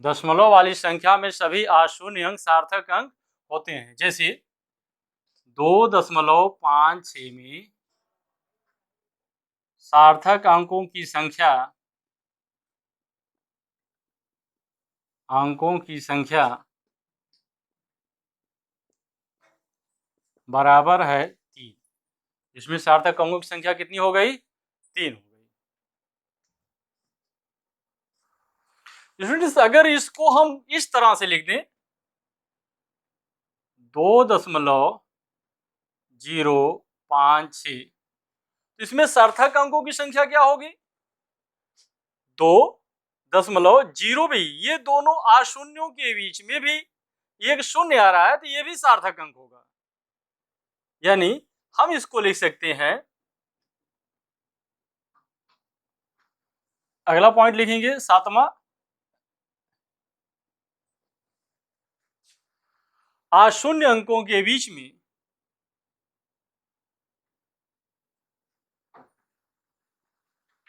दशमलव वाली संख्या में सभी अशून्य अंक सार्थक अंक होते हैं। जैसे 2.56 में सार्थक अंकों की संख्या, अंकों की संख्या बराबर है 3। इसमें सार्थक अंकों की संख्या कितनी हो गई? 3 हो गई। स्टूडेंट्स, अगर इसको हम इस तरह से लिख दें, 2.056, तो इसमें सार्थक अंकों की संख्या क्या होगी? 2.0 भी, ये दोनों अशून्यों के बीच में भी एक शून्य आ रहा है, तो ये भी सार्थक अंक होगा। यानी हम इसको लिख सकते हैं, अगला पॉइंट लिखेंगे 7वां, अशून्य अंकों के बीच में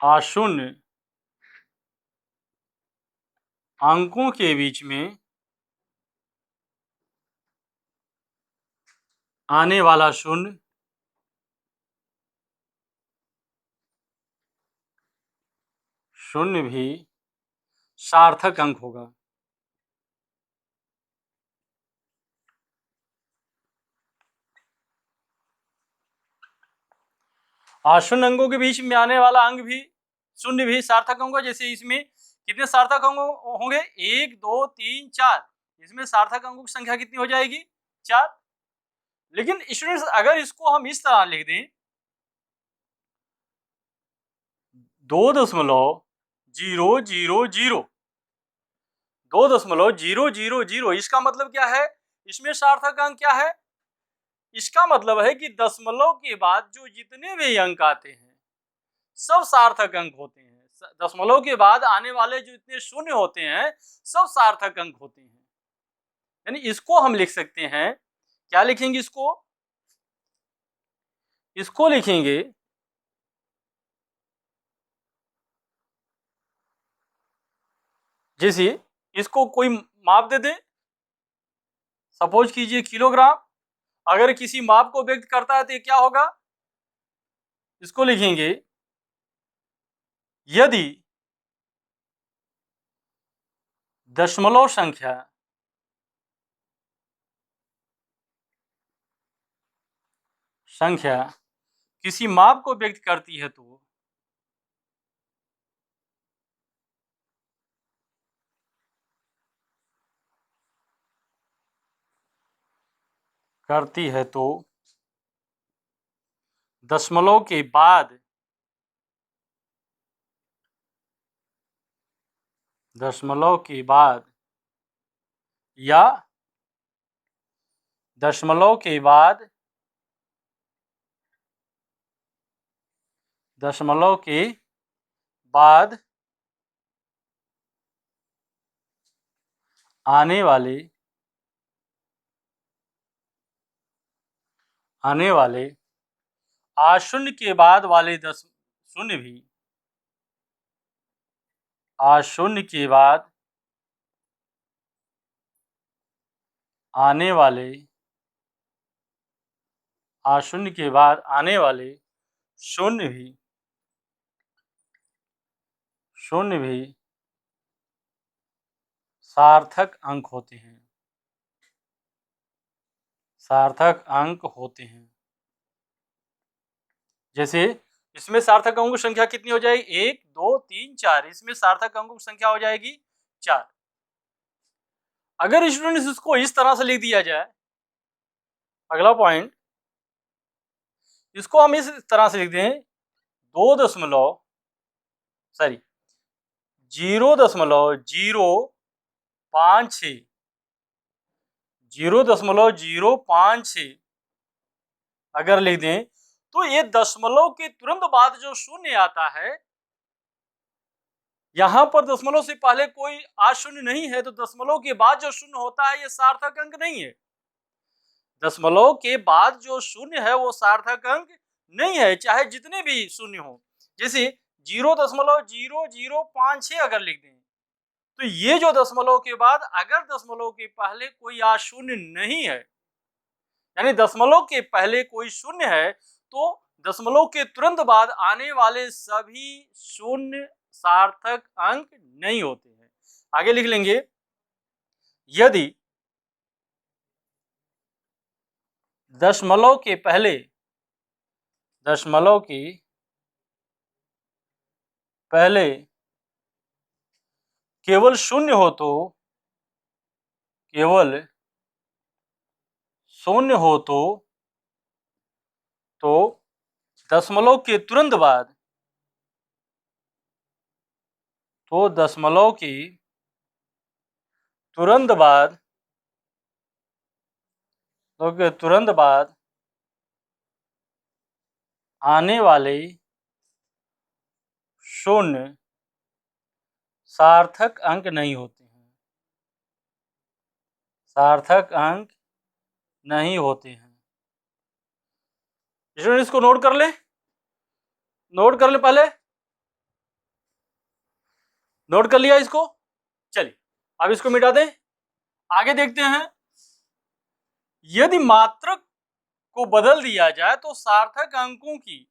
अशून्य अंकों के बीच में आने वाला शून्य शून्य भी सार्थक अंक होगा। शून्य अंकों के बीच में आने वाला अंक भी शून्य भी सार्थक अंक होगा। जैसे इसमें कितने सार्थक अंक होंगे? 1 2 3 4। इसमें सार्थक अंकों की संख्या कितनी हो जाएगी? 4। लेकिन स्टूडेंट्स अगर इसको हम इस तरह लिख दें 2.000 2.000, इसका मतलब क्या है? इसमें सार्थक अंक क्या है? इसका मतलब है कि दशमलव के बाद जो जितने भी अंक आते हैं सब सार्थक अंक होते हैं। दशमलव के बाद आने वाले जो इतने शून्य होते हैं सब सार्थक अंक होते हैं। यानी इसको हम लिख सकते हैं, क्या लिखेंगे? इसको लिखेंगे जैसे इसको कोई माप दे दे, सपोज कीजिए किलोग्राम। अगर किसी माप को व्यक्त करता है तो ये क्या होगा? इसको लिखेंगे यदि दशमलव संख्या किसी माप को व्यक्त करती है तो दशमलव के बाद या दशमलव के बाद आने वाले आशून्य के बाद वाले शून्य भी आशून्य के बाद आने वाले शून्य भी सार्थक अंक होते हैं। जैसे इसमें सार्थक अंकों की संख्या कितनी हो जाएगी? 1 2 3 4। इसमें सार्थक अंकों की संख्या हो जाएगी 4। अगर स्टूडेंट्स इसको इस तरह से लिख दिया जाए, अगला पॉइंट, इसको हम इस तरह से लिख दें 0.056 अगर लिख दें तो ये दशमलव के तुरंत बाद जो शून्य आता है, यहां पर दशमलव से पहले कोई अशून्य नहीं है तो दशमलव के बाद जो शून्य होता है ये सार्थक अंक नहीं है। दशमलव के बाद जो शून्य है वो सार्थक अंक नहीं है, चाहे जितने भी शून्य हो। जैसे 0.0056 अगर लिख दें तो ये जो दशमलव के बाद अगर दशमलव के पहले कोई अशून्य नहीं है, यानी दशमलव के पहले कोई शून्य है, तो दशमलव के तुरंत बाद आने वाले सभी शून्य सार्थक अंक नहीं होते हैं। आगे लिख लेंगे यदि दशमलव के पहले केवल शून्य हो तो दशमलव के तुरंत बाद आने वाले शून्य सार्थक अंक नहीं होते हैं। स्टूडेंट इसको नोट कर ले पहले। नोट कर लिया इसको? चलिए अब इसको मिटा दें, आगे देखते हैं। यदि मात्रक को बदल दिया जाए तो सार्थक अंकों की,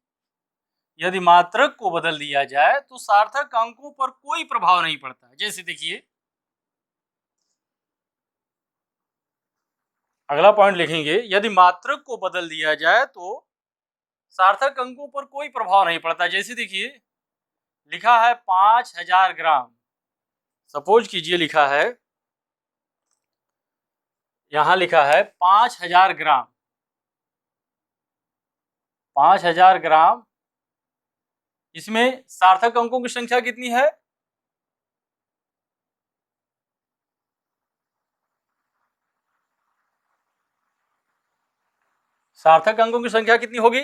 यदि मात्रक को बदल दिया जाए तो सार्थक अंकों पर कोई प्रभाव नहीं पड़ता है। जैसे देखिए, अगला पॉइंट लिखेंगे, यदि मात्रक को बदल दिया जाए तो सार्थक अंकों पर कोई प्रभाव नहीं पड़ता। जैसे देखिए, लिखा है 5000 ग्राम, सपोज कीजिए लिखा है, यहां लिखा है 5000 ग्राम, 5000 ग्राम, इसमें सार्थक अंकों की संख्या कितनी है? सार्थक अंकों की संख्या कितनी होगी?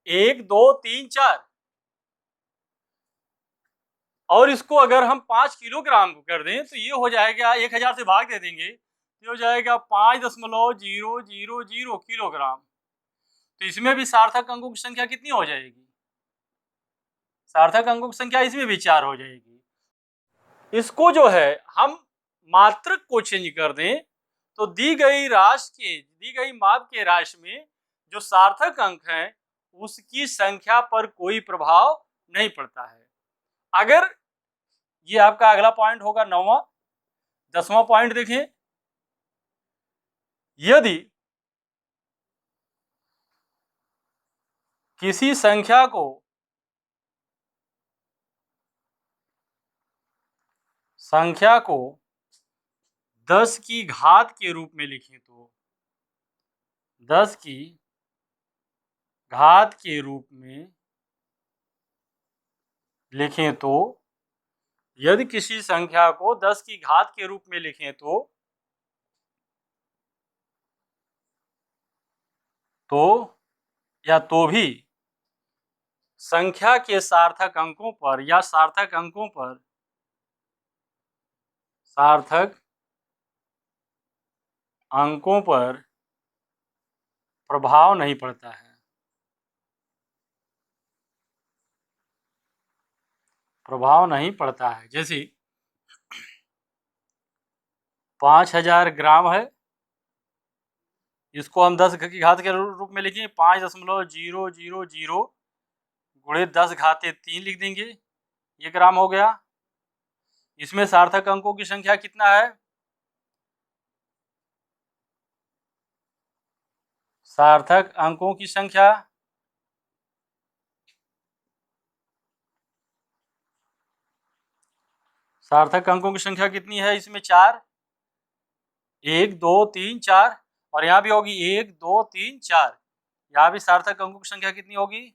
1 2 3 4। और इसको अगर हम 5 किलोग्राम कर दें तो ये हो जाएगा, 1000 से भाग दे देंगे, ये हो जाएगा 5.000 किलोग्राम। तो इसमें भी सार्थक अंकों की संख्या कितनी हो जाएगी? सार्थक अंकों की संख्या इसमें भी 4 हो जाएगी। इसको जो है हम मात्रक को चेंज कर दें तो दी गई माप के राशि में जो सार्थक अंक हैं उसकी संख्या पर कोई प्रभाव नहीं पड़ता है। अगर ये आपका अगला पॉइंट होगा 9वां। 10वां पॉइंट देखें, यदि किसी संख्या को 10 की घात के रूप में लिखें तो 10 की घात के रूप में लिखें तो यदि किसी संख्या को 10 की घात के रूप में लिखें तो भी संख्या के सार्थक अंकों पर प्रभाव नहीं पड़ता है। जैसे 5000 ग्राम है, इसको हम 10 की घात के रूप में लिखें, 5.000 गुणे 10 घाते 3 लिख देंगे, ये ग्राम हो गया। इसमें सार्थक अंकों की संख्या कितना है? सार्थक अंकों की संख्या कितनी है? इसमें 4, 1 2 3 4, और यहाँ भी होगी 1 2 3 4। यहाँ भी सार्थक अंकों की संख्या कितनी होगी?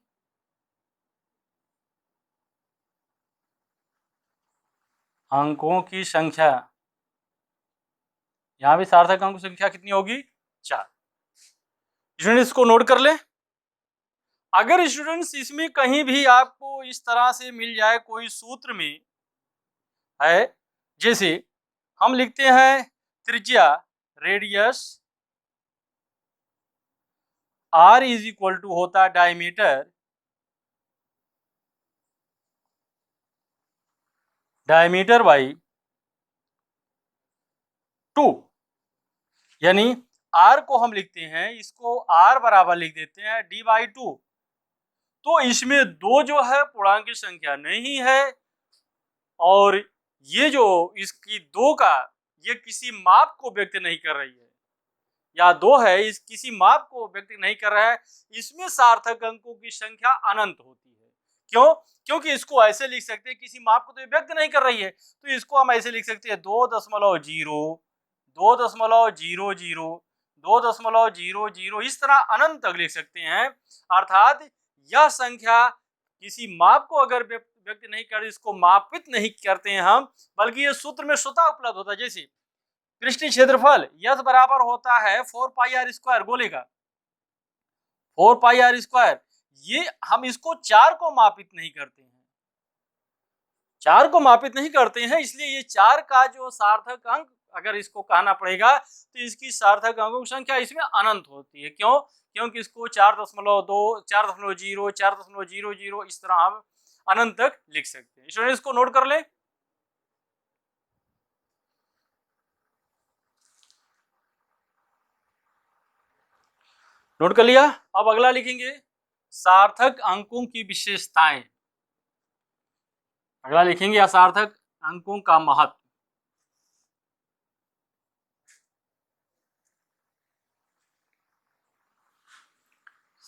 अंकों की संख्या, यहाँ भी सार्थक अंकों की संख्या कितनी होगी? 4। स्टूडेंट्स इसको नोट कर ले। अगर स्टूडेंट्स इसमें कहीं भी आपको इस तरह से मिल जाए कोई सूत्र में है, जैसे हम लिखते हैं त्रिज्या, radius, r is equal to होता है डायमीटर बाई 2, यानी r को हम लिखते हैं, इसको r बराबर लिख देते हैं d/2। तो इसमें 2 जो है पूर्णांक की संख्या नहीं है, और ये जो इसकी 2 का ये किसी माप को व्यक्त नहीं कर रही है, या 2 है इस किसी माप को व्यक्त नहीं कर रहा है। इसमें सार्थक अंकों की संख्या अनंत होती है। क्यों? क्योंकि इसको ऐसे लिख सकते हैं, किसी माप को तो व्यक्त नहीं कर रही है, तो इसको हम ऐसे लिख सकते हैं 2.0 2.00 2.00 इस तरह अनंत तक लिख सकते हैं। अर्थात यह संख्या किसी माप को अगर व्यक्त नहीं कर, इसको मापित नहीं करते हैं हम, बल्कि ये सूत्र में स्वतः उपलब्ध होता है। जैसे पृष्ठीय क्षेत्रफल यह बराबर होता है 4πr², गोले का 4πr²। ये हम इसको 4 को मापित नहीं करते हैं, 4 को मापित नहीं करते हैं, इसलिए ये 4 का जो सार्थक अंक अगर इसको कहना पड़ेगा तो इसकी सार्थक अंकों की संख्या इसमें अनंत होती है। क्यों? क्योंकि इसको 4.2 4.0 4.00 इस तरह हम अनंत तक लिख सकते हैं। स्टूडेंट इसको नोट कर ले। नोट कर लिया। अब अगला लिखेंगे सार्थक अंकों की विशेषताएं। अगला लिखेंगे असार्थक अंकों का महत्व।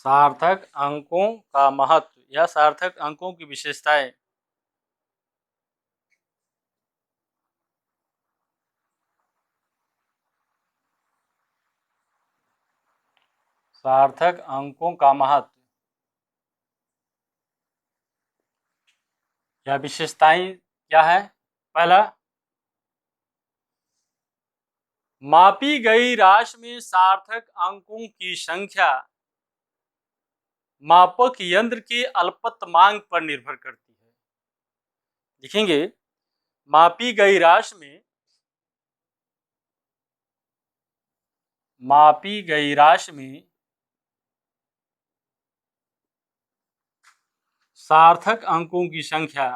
सार्थक अंकों का महत्व या सार्थक अंकों की विशेषताएं। सार्थक अंकों का महत्व या विशेषताएं क्या है? पहला, मापी गई राशि में सार्थक अंकों की संख्या मापक यंत्र के अल्पतमांक पर निर्भर करती है। लिखेंगे मापी गई राशि में सार्थक अंकों की संख्या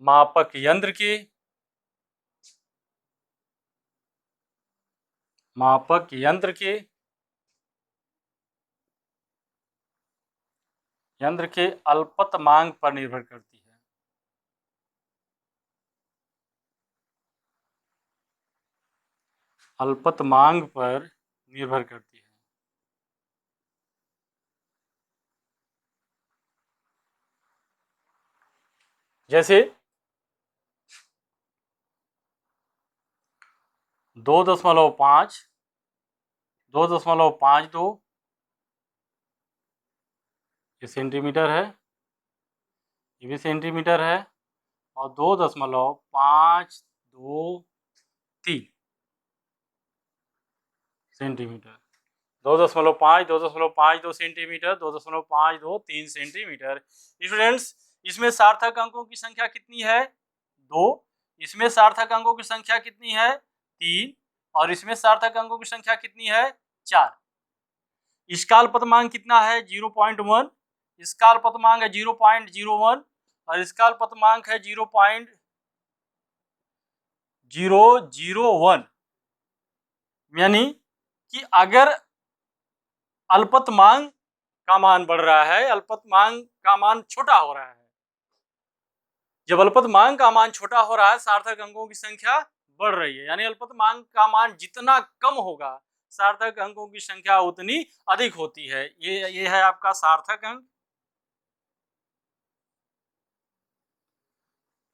मापक यंत्र के अल्पतमांक पर निर्भर करती है। अल्पतमांक पर निर्भर करती है। जैसे 2.5, 2.52 ये सेंटीमीटर है, ये भी सेंटीमीटर है, और 2.523 सेंटीमीटर। 2.5, 2.52 centimetre, 2.523 centimetre. स्टूडेंट्स, इसमें सार्थक अंकों की संख्या कितनी है? 2। इसमें सार्थक अंकों की संख्या कितनी है? 3। और इसमें सार्थक अंकों की संख्या कितनी है? 4। इसका अल्पतमांक कितना है? 0.1। इसका अल्पतमांक है 0.01 और इसका अल्पतमांक है 0.001। यानी कि अगर अल्पतमांक का मान बढ़ रहा है, अल्पतमांक का मान छोटा हो रहा है, जब अल्पतमांक का मान छोटा हो रहा है सार्थक अंकों की संख्या बढ़ रही है। यानी अल्पतमांक का मान जितना कम होगा सार्थक अंकों की संख्या उतनी अधिक होती है। ये है आपका सार्थक अंक,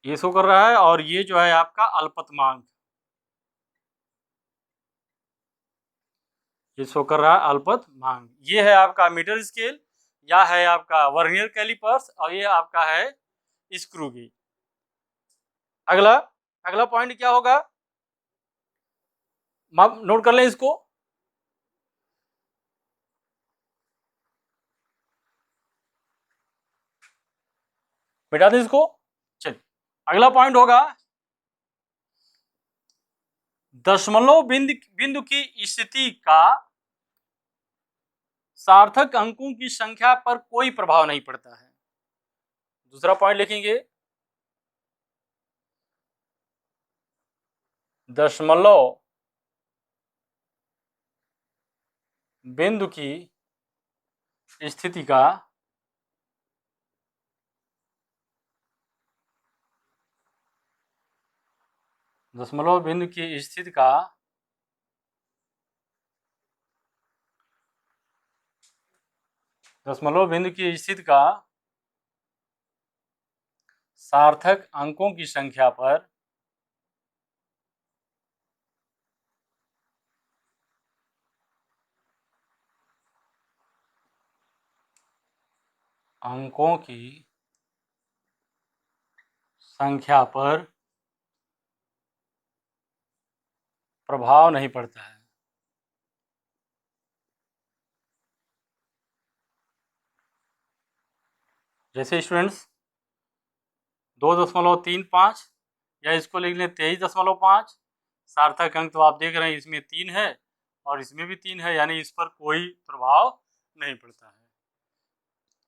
ये शो कर रहा है, और ये जो है आपका अल्पतमांक, ये शो कर रहा है अल्पतमांक। ये है आपका मीटर स्केल, या है आपका वर्नियर कैलिपर्स, और ये आपका है स्क्रू गेज। अगला पॉइंट क्या होगा? नोट कर लें इसको। मिटा दें इसको। चलिए, अगला पॉइंट होगा दशमलव बिंदु की स्थिति का सार्थक अंकों की संख्या पर कोई प्रभाव नहीं पड़ता है। दूसरा पॉइंट लिखेंगे दशमलव बिंदु की स्थिति का दशमलव बिंदु की स्थिति का सार्थक अंकों की संख्या पर प्रभाव नहीं पड़ता है। जैसे स्टूडेंट्स 2.35 या इसको लिख लें 23.5। सार्थक अंक तो आप देख रहे हैं इसमें 3 है और इसमें भी 3 है, यानी इस पर कोई प्रभाव नहीं पड़ता है।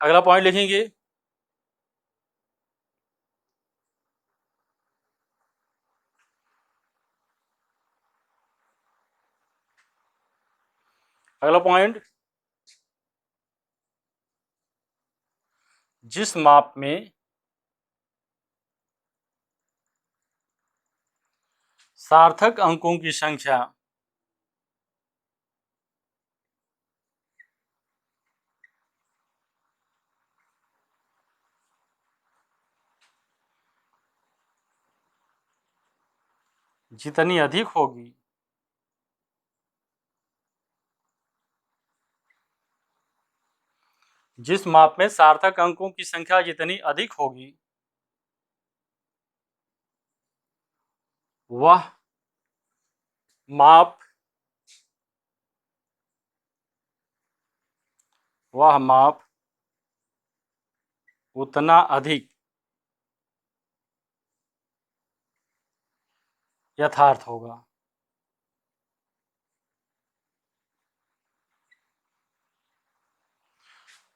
अगला पॉइंट लिखेंगे, अगला पॉइंट, जिस माप में सार्थक अंकों की संख्या जितनी अधिक होगी जिस माप में सार्थक अंकों की संख्या जितनी अधिक होगी वह माप उतना अधिक यथार्थ होगा।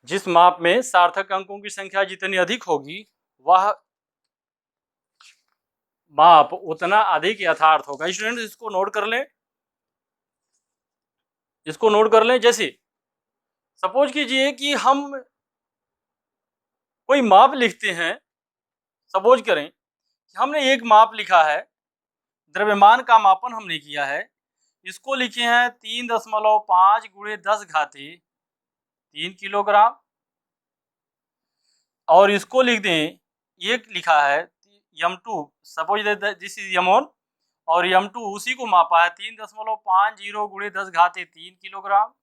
जिस माप में सार्थक अंकों की संख्या जितनी अधिक होगी वह माप उतना अधिक यथार्थ होगा। स्टूडेंट इसको नोट कर लें, इसको नोट कर लें। जैसे सपोज कीजिए कि हम कोई माप लिखते हैं, सपोज करें कि हमने एक माप लिखा है, द्रव्यमान का मापन हमने किया है, इसको लिखे हैं 3.5 गुणे 10 घाती 3 किलोग्राम, और इसको लिख दें, एक लिखा है m2, suppose this is m1, और m2 उसी को मापा है 3.50 गुणे 10 घाती 3 किलोग्राम,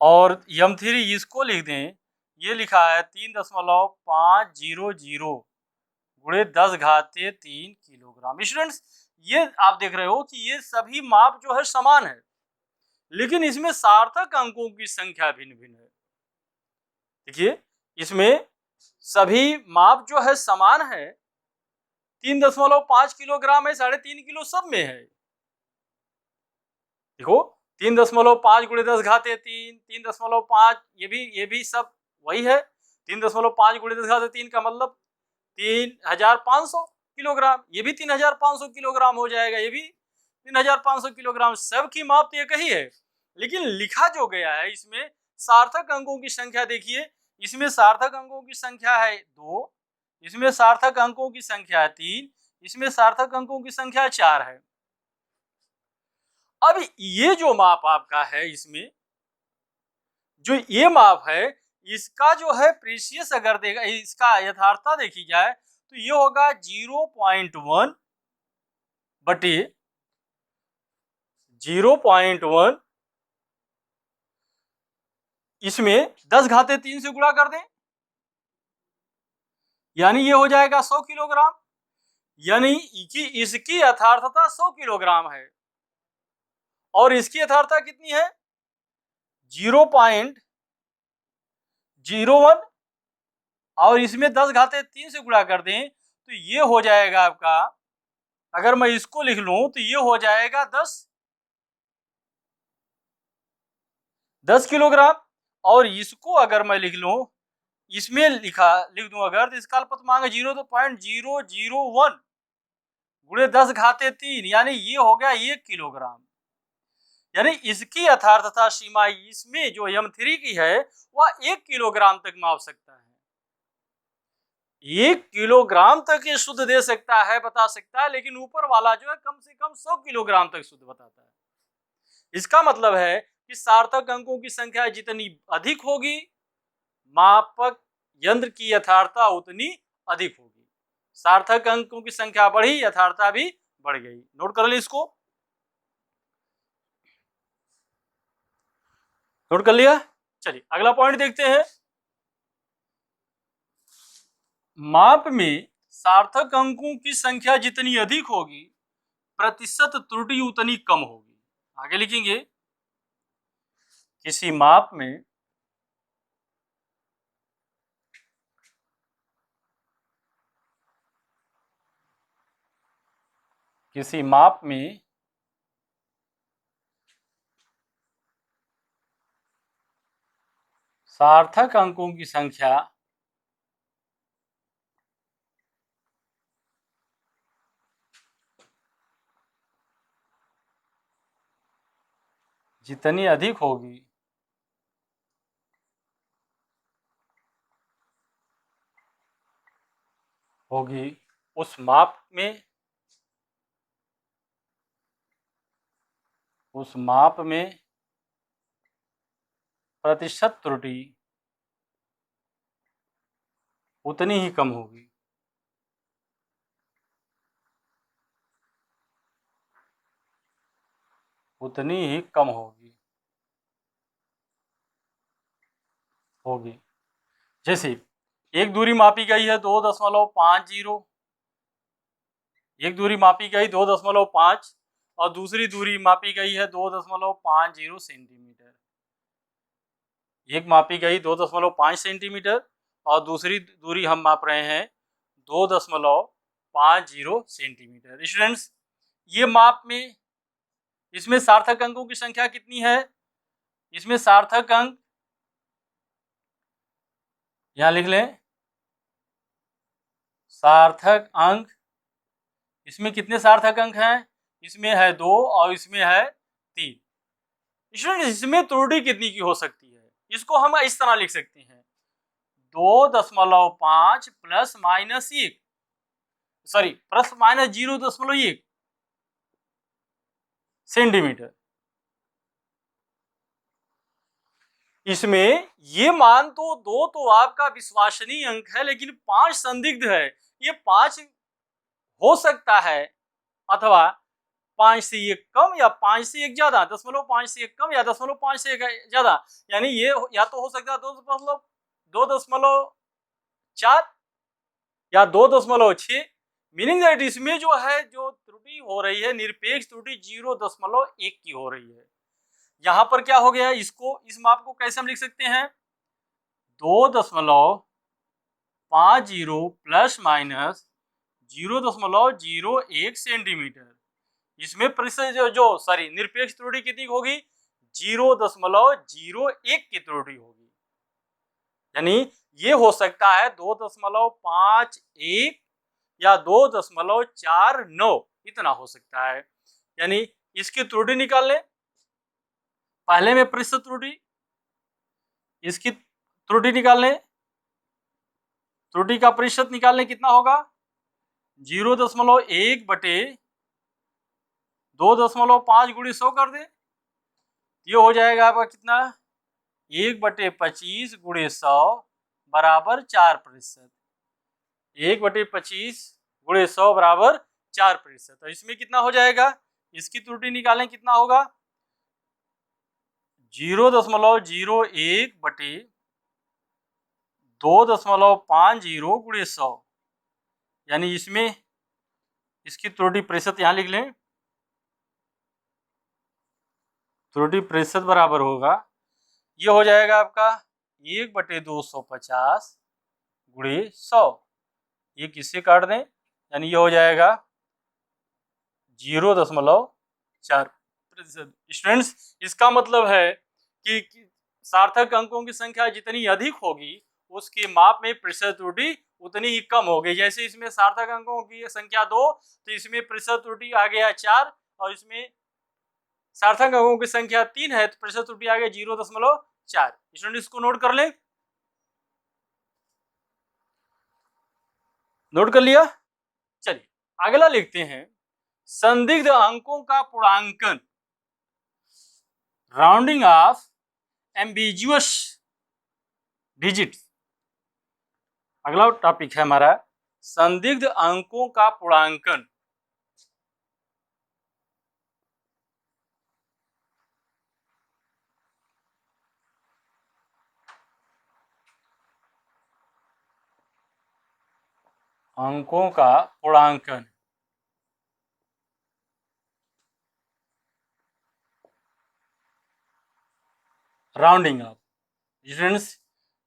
और m3 इसको लिख दें, ये लिखा है 3.500 गुणे 10 घाते 3 किलोग्राम। स्टूडेंट्स ये आप देख रहे हो कि ये सभी माप जो है समान है, लेकिन इसमें सार्थक अंकों की संख्या भिन्न भिन्न है। देखिए इसमें सभी माप जो है समान है, 3.5 किलोग्राम है, 3.5 किलो सब में है। देखो 3.5 गुणे 10 घाते 3, 3.5 ये भी सब वही है। 3.5 गुणे 10 घाते 3 का मतलब 3500 किलोग्राम, ये भी 3500 किलोग्राम हो जाएगा, ये भी 3500 किलोग्राम, सबकी माप तो एक ही है, लेकिन लिखा जो गया है इसमें सार्थक अंकों की संख्या देखिए, इसमें सार्थक अंकों की संख्या है 2, इसमें सार्थक अंकों की संख्या है 3, इसमें सार्थक अंकों की संख्या 4 है। अब ये जो माप आपका है, इसमें जो ये माप है इसका जो है प्रीसियस अगर देगा, इसका यथार्थता देखी जाए तो ये होगा 0.1 बटे 0.1, इसमें 10 घाते 3 से गुणा कर दें, यानी ये हो जाएगा 100 किलोग्राम, यानी कि इसकी यथार्थता 100 किलोग्राम है, और इसकी यथार्थता कितनी है 0.01, और इसमें 10 घाते 3 से गुणा कर दें तो ये हो जाएगा आपका, अगर मैं इसको लिख लूं तो ये हो जाएगा 10 किलोग्राम, और इसको अगर मैं लिख लूं, इसमें लिख दूं अगर, तो इसका अल्पतमांक 0.001 गुणे 10 घाते 3, यानी ये हो गया 1 किलोग्राम, यानी इसकी यथार्थता सीमा इसमें जो m3 की है वह 1 किलोग्राम तक माप सकता है। 1 किलोग्राम तक ये शुद्ध दे सकता है, बता सकता है, लेकिन ऊपर वाला जो है कम से कम 100 किलोग्राम तक शुद्ध बताता है। इसका मतलब है कि सार्थक अंकों की संख्या जितनी अधिक होगी मापक यंत्र की यथार्थता उतनी अधिक होगी। सार्थक अंकों की संख्या बढ़ी, यथार्थता भी बढ़ गई। नोट कर ले, इसको नोट कर लिया। चलिए अगला पॉइंट देखते हैं। माप में सार्थक अंकों की संख्या जितनी अधिक होगी प्रतिशत त्रुटि उतनी कम होगी। आगे लिखेंगे, किसी माप में सार्थक अंकों की संख्या जितनी अधिक होगी उस माप में प्रतिशत त्रुटि उतनी ही कम होगी। उतनी ही कम होगी। जैसे एक दूरी मापी गई है 2.50, एक दूरी मापी गई 2.5 और दूसरी दूरी मापी गई है 2.50 सेंटीमीटर। एक मापी गई 2.5 सेंटीमीटर और दूसरी दूरी हम माप रहे हैं 2.50 सेंटीमीटर। स्टूडेंट्स, ये माप में इसमें सार्थक अंकों की संख्या कितनी है? इसमें सार्थक अंक यहां लिख लें, सार्थक अंक इसमें कितने सार्थक अंक हैं? इसमें है 2 और इसमें है 3। स्टूडेंट, इसमें त्रुटि कितनी की हो सकती है? इसको हम इस तरह लिख सकते हैं 2.5 plus minus 1, sorry plus minus 0.1 centimetre. इसमें ये मान तो 2 तो आपका विश्वसनीय अंक है, लेकिन 5 संदिग्ध है। ये 5 हो सकता है अथवा 5 से 1 कम या 5 से 1 ज्यादा, 0.5 से 1 कम या 0.5 से 1 ज्यादा। यानी ये या तो हो सकता है 2.4 या 2.6। मीनिंग दैट इसमें जो है जो त्रुटि हो रही है, निरपेक्ष त्रुटि 0.1 की हो रही है। यहां पर क्या हो गया, इसको इस माप को कैसे हम लिख सकते हैं? 2.50 प्लस माइनस 0.01 सेंटीमीटर। इसमें प्रतिशत जो सॉरी निरपेक्ष त्रुटि कितनी होगी? 0.01 की त्रुटि होगी। यानी ये हो सकता है 2.51 या 2.49, इतना हो सकता है। यानी इसकी त्रुटि निकाल लें। पहले में प्रतिशत त्रुटि, इसकी त्रुटि निकाल लें। त्रुटि का प्रतिशत निकालने कितना होगा? 0.1 बटे 2.5 गुणे 100 कर दे, ये हो जाएगा आपका कितना? 1/25 गुणे 100 बराबर 4%। 1/25 गुणे 100 बराबर 4%। तो इसमें कितना हो जाएगा? इसकी त्रुटि निकालें, कितना होगा? 0.01 बटे 2.50 गुणे 100। यानी इसमें इसकी त्रुटि प्रतिशत यहां लिख लें। त्रुटि प्रतिशत बराबर होगा, ये हो जाएगा आपका 1/250 गुणे 100। ये किससे काट दें, यानी ये हो जाएगा 0.4%। स्टूडेंट्स, इसका मतलब है कि सार्थक अंकों की संख्या जितनी अधिक होगी उसके माप में प्रतिशत त्रुटि उतनी ही कम होगी। जैसे इसमें सार्थक अंकों की संख्या 2, तो इसमें प्रतिशत त्रुटि आ गया 4, और इसमें सार्थक अंकों की संख्या 3 है तो प्रतिशत त्रुटि आ गया 0.4। स्टूडेंट, इसको नोट कर ले। नोट कर लिया? चलिए अगला लिखते हैं, संदिग्ध अंकों का पूर्णांकन, राउंडिंग ऑफ एम्बिगुअस डिजिट्स। अगला टॉपिक है हमारा संदिग्ध अंकों का पूर्णांकन। अंकों का पूर्णांकन, राउंडिंग ऑफ। स्टूडेंट्स,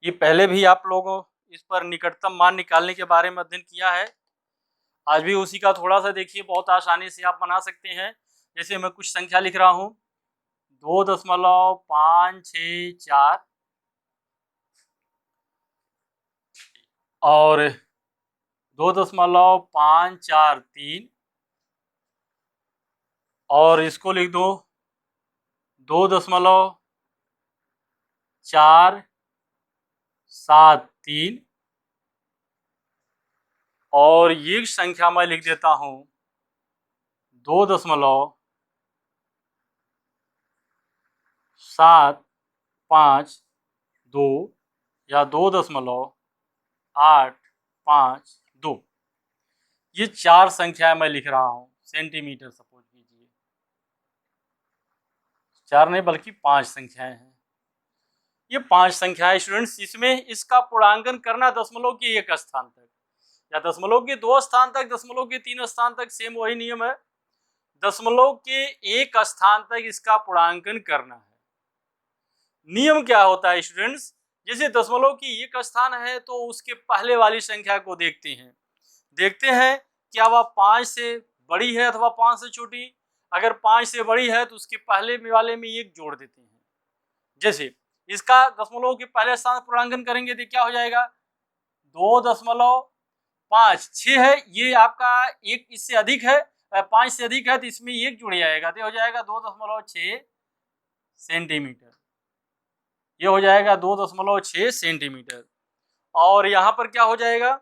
ये पहले भी आप लोगों इस पर निकटतम मान निकालने के बारे में अध्ययन किया है। आज भी उसी का थोड़ा सा देखिए, बहुत आसानी से आप बना सकते हैं। जैसे मैं कुछ संख्या लिख रहा हूं 2.564 और 2.543 और इसको लिख दो 2.473 और ये संख्या मैं लिख देता हूं 2.752 या 2.852। ये 4 संख्याएं मैं लिख रहा हूं सेंटीमीटर, सपोज कीजिए 4 नहीं बल्कि 5 संख्याएं हैं। ये 5 संख्याएं स्टूडेंट्स, इसमें इसका पूर्णांकन करना दशमलव के 1 स्थान तक या दशमलव के 2 स्थान तक, दशमलव के 3 स्थान तक, सेम वही नियम है। दशमलव के 1 स्थान तक इसका पूर्णांकन करना है। नियम क्या होता है स्टूडेंट्स, जैसे दशमलव की 1 स्थान है तो उसके पहले वाली संख्या को देखते हैं क्या वह 5 से बड़ी है अथवा 5 से छोटी। अगर 5 से बड़ी है तो उसके पहले वाले में 1 जोड़ देते हैं। जैसे इसका दशमलव के पहले स्थान पूर्णांकन करेंगे तो क्या हो जाएगा 2.5, 6 है, ये आपका 1 इससे अधिक है, 5 से अधिक है तो इसमें 1 जुड़ जाएगा तो हो जाएगा 2.6 सेंटीमीटर। ये हो जाएगा 2.6 सेंटीमीटर। और यहाँ पर क्या हो जाएगा,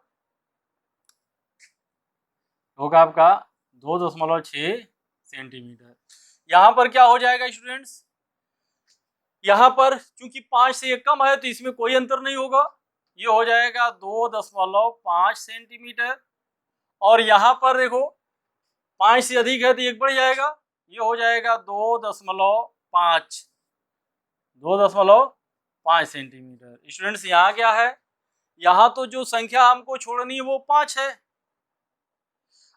होगा आपका 2.6 सेंटीमीटर। यहाँ पर क्या हो जाएगा स्टूडेंट्स, यहाँ पर चूंकि 5 से 1 कम है तो इसमें कोई अंतर नहीं होगा, ये हो जाएगा 2.5 सेंटीमीटर। और यहाँ पर देखो 5 से अधिक है तो 1 बढ़ जाएगा, ये हो जाएगा 2.5 सेंटीमीटर। स्टूडेंट्स यहाँ क्या है, यहाँ तो जो संख्या हमको छोड़नी है वो 5 है।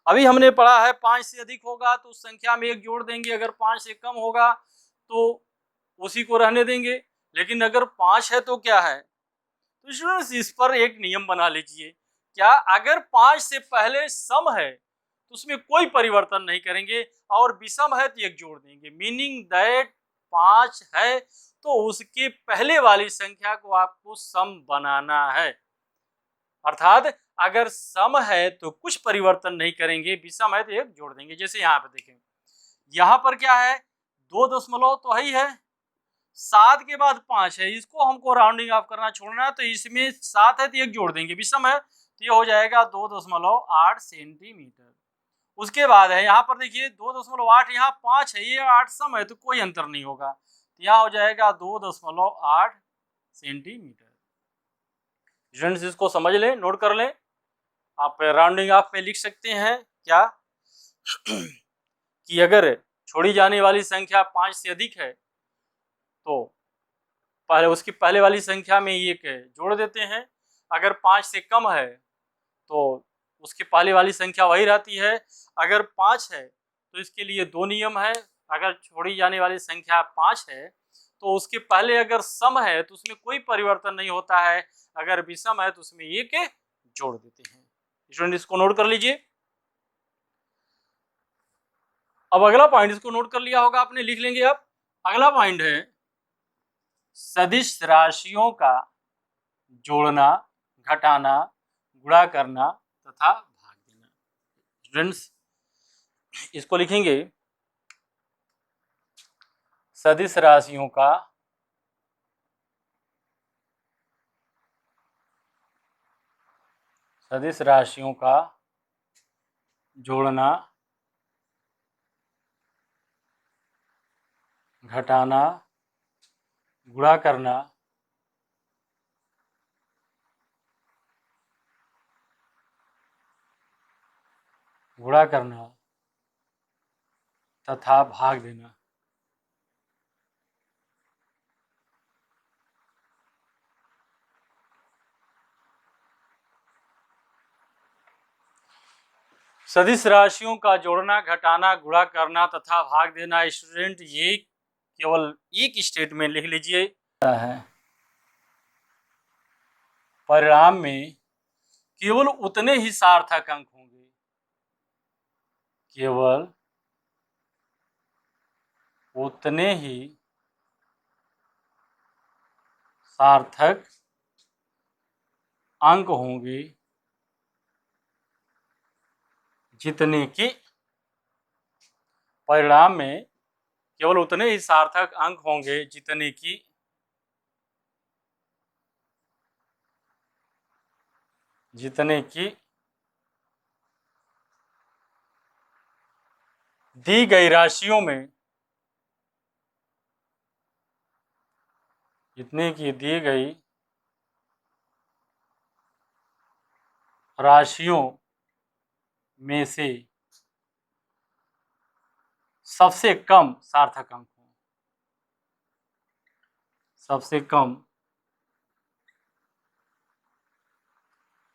अभी हमने पढ़ा है 5 से अधिक होगा तो उस संख्या में 1 जोड़ देंगे, अगर 5 से कम होगा तो उसी को रहने देंगे। लेकिन अगर 5 है तो क्या है, तो स्टूडेंट्स इस पर एक नियम बना लीजिए, क्या अगर 5 से पहले सम है तो उसमें कोई परिवर्तन नहीं करेंगे और विषम है तो 1 जोड़ देंगे। मीनिंग दैट 5 है तो उसके पहले वाली संख्या को आपको सम बनाना है। अर्थात अगर सम है तो कुछ परिवर्तन नहीं करेंगे, विषम है तो 1 जोड़ देंगे। जैसे यहाँ पे देखें, यहाँ पर क्या है 2 दशमलव तो है ही है, 7 के बाद 5 है, इसको हमको राउंडिंग ऑफ करना छोड़ना है तो इसमें 7 है तो 1 जोड़ देंगे, विषम है तो ये हो जाएगा 2.8 सेंटीमीटर। उसके बाद है यहाँ पर देखिए 2.8, यहाँ 5 है, ये 8 सम है तो कोई अंतर नहीं होगा, तो यहाँ हो जाएगा 2.8 सेंटीमीटर। स्टूडेंट्स इसको समझ लें, नोट कर लें, आप राउंडिंग ऑफ पे लिख सकते हैं क्या कि अगर छोड़ी जाने वाली संख्या 5 से अधिक है तो पहले उसकी पहले वाली संख्या में 1 जोड़ देते हैं, अगर 5 से कम है तो उसकी पहले वाली संख्या वही रहती है। अगर 5 है तो इसके लिए 2 नियम है, अगर छोड़ी जाने वाली संख्या 5 है तो उसके पहले अगर सम है तो उसमें कोई परिवर्तन नहीं होता है, अगर विषम है तो उसमें 1 जोड़ देते हैं। स्टूडेंट इसको नोट कर लीजिए। अब अगला पॉइंट, इसको नोट कर लिया होगा आपने, लिख लेंगे। अब अगला पॉइंट है सदिश राशियों का जोड़ना, घटाना, गुणा करना तथा भाग देना। स्टूडेंट्स इसको लिखेंगे सदिश राशियों का जोड़ना, घटाना, गुणा करना तथा भाग देना। सदिश राशियों का जोड़ना, घटाना, गुणा करना तथा भाग देना। स्टूडेंट ये केवल एक स्टेटमेंट लिख लीजिए है, परिणाम में केवल उतने ही सार्थक अंक होंगे, केवल उतने ही सार्थक अंक होंगे जितने की परिणाम में केवल उतने ही सार्थक अंक होंगे जितने की दी गई राशियों में जितने की दी गई राशियों में से सबसे कम सार्थक अंक हो, सबसे कम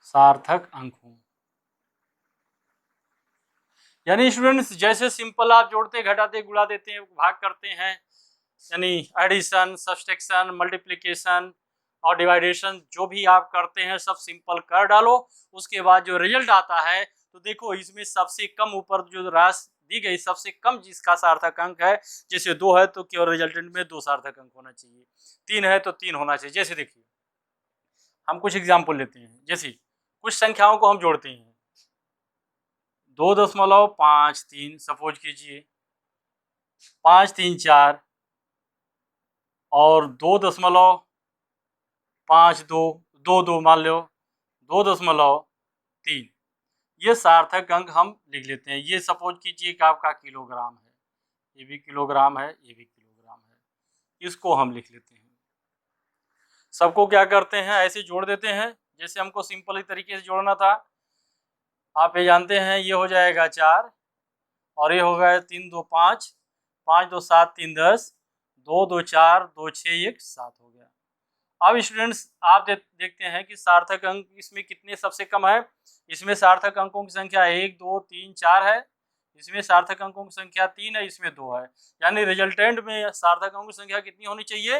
सार्थक अंक हो। यानी स्टूडेंट्स जैसे सिंपल आप जोड़ते घटाते गुणा देते हैं भाग करते हैं, यानी एडिशन सब्सट्रैक्शन मल्टीप्लिकेशन और डिवाइडेशन जो भी आप करते हैं सब सिंपल कर डालो। उसके बाद जो रिजल्ट आता है तो देखो इसमें सबसे कम ऊपर जो राशि दी गई सबसे कम जिसका सार्थक अंक है, जैसे 2 है तो केवल रिजल्टेंट में 2 सार्थक अंक होना चाहिए, 3 है तो 3 होना चाहिए। जैसे देखिए हम कुछ एग्जाम्पल लेते हैं, जैसे कुछ संख्याओं को हम जोड़ते हैं 2.53 सपोज कीजिए, 5 3 4 और 2.52 2 मान लो 2.3, ये सार्थक अंक हम लिख लेते हैं। ये सपोज कीजिए कि आपका किलोग्राम है, ये भी किलोग्राम है, ये भी किलोग्राम है, इसको हम लिख लेते हैं। सबको क्या करते हैं ऐसे जोड़ देते हैं जैसे हमको सिंपल तरीके से जोड़ना था। आप ये जानते हैं ये हो जाएगा 4 और ये हो गया 3 2 5 5 2 7 3 10 2 2 4 2 6 1 7 हो गया। अब स्टूडेंट्स आप देखते हैं कि सार्थक अंक इसमें कितने सबसे कम है। इसमें सार्थक अंकों की संख्या 1 2 3 4 है, इसमें सार्थक अंकों की संख्या 3 है, इसमें 2 है। यानी रिजल्टेंट में सार्थक अंकों की संख्या कितनी होनी चाहिए,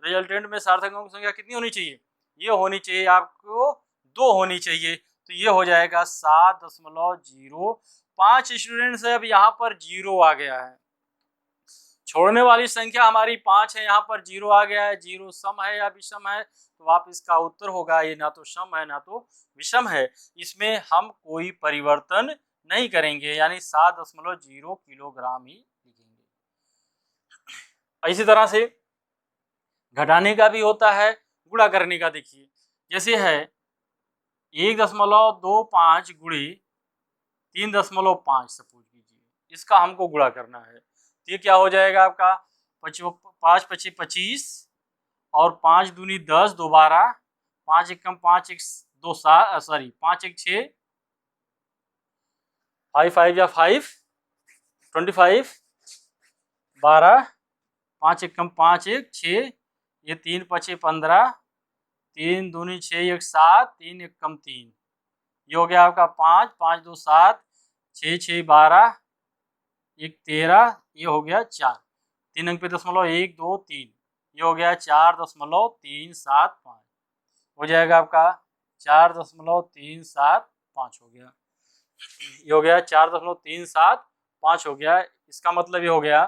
रिजल्टेंट में सार्थक अंकों की संख्या कितनी होनी चाहिए, ये होनी चाहिए आपको 2 होनी चाहिए। तो ये हो जाएगा 7.05। स्टूडेंट्स अब यहाँ पर 0 आ गया है, छोड़ने वाली संख्या हमारी 5 है, यहाँ पर 0 आ गया है। 0 सम है या विषम है, तो आप इसका उत्तर होगा ये ना तो सम है ना तो विषम है। इसमें हम कोई परिवर्तन नहीं करेंगे, यानी 7.0 किलोग्राम ही लिखेंगे। इसी तरह से घटाने का भी होता है, गुणा करने का। देखिए जैसे है 1.25 गुणे 3.5 सपोज कीजिए, इसका हमको गुणा करना है। ये क्या हो जाएगा आपका 5 5 25 और 5 दूनी 10 दोबारा 5 1 5 1 2 7 सॉरी 5 1 6 5 5 या 5 25 12 5 1 5 1 6 ये 3 5 15 3 दूनी 6 1 7 3 1 3, ये हो गया आपका 5 5 2 7 6 6 12 1 13, ये हो गया 4, 3 अंक पे 1 2 3, ये हो गया 4.375 हो जाएगा आपका 4.375 हो गया, ये हो गया 4.375 हो गया। इसका मतलब ये हो गया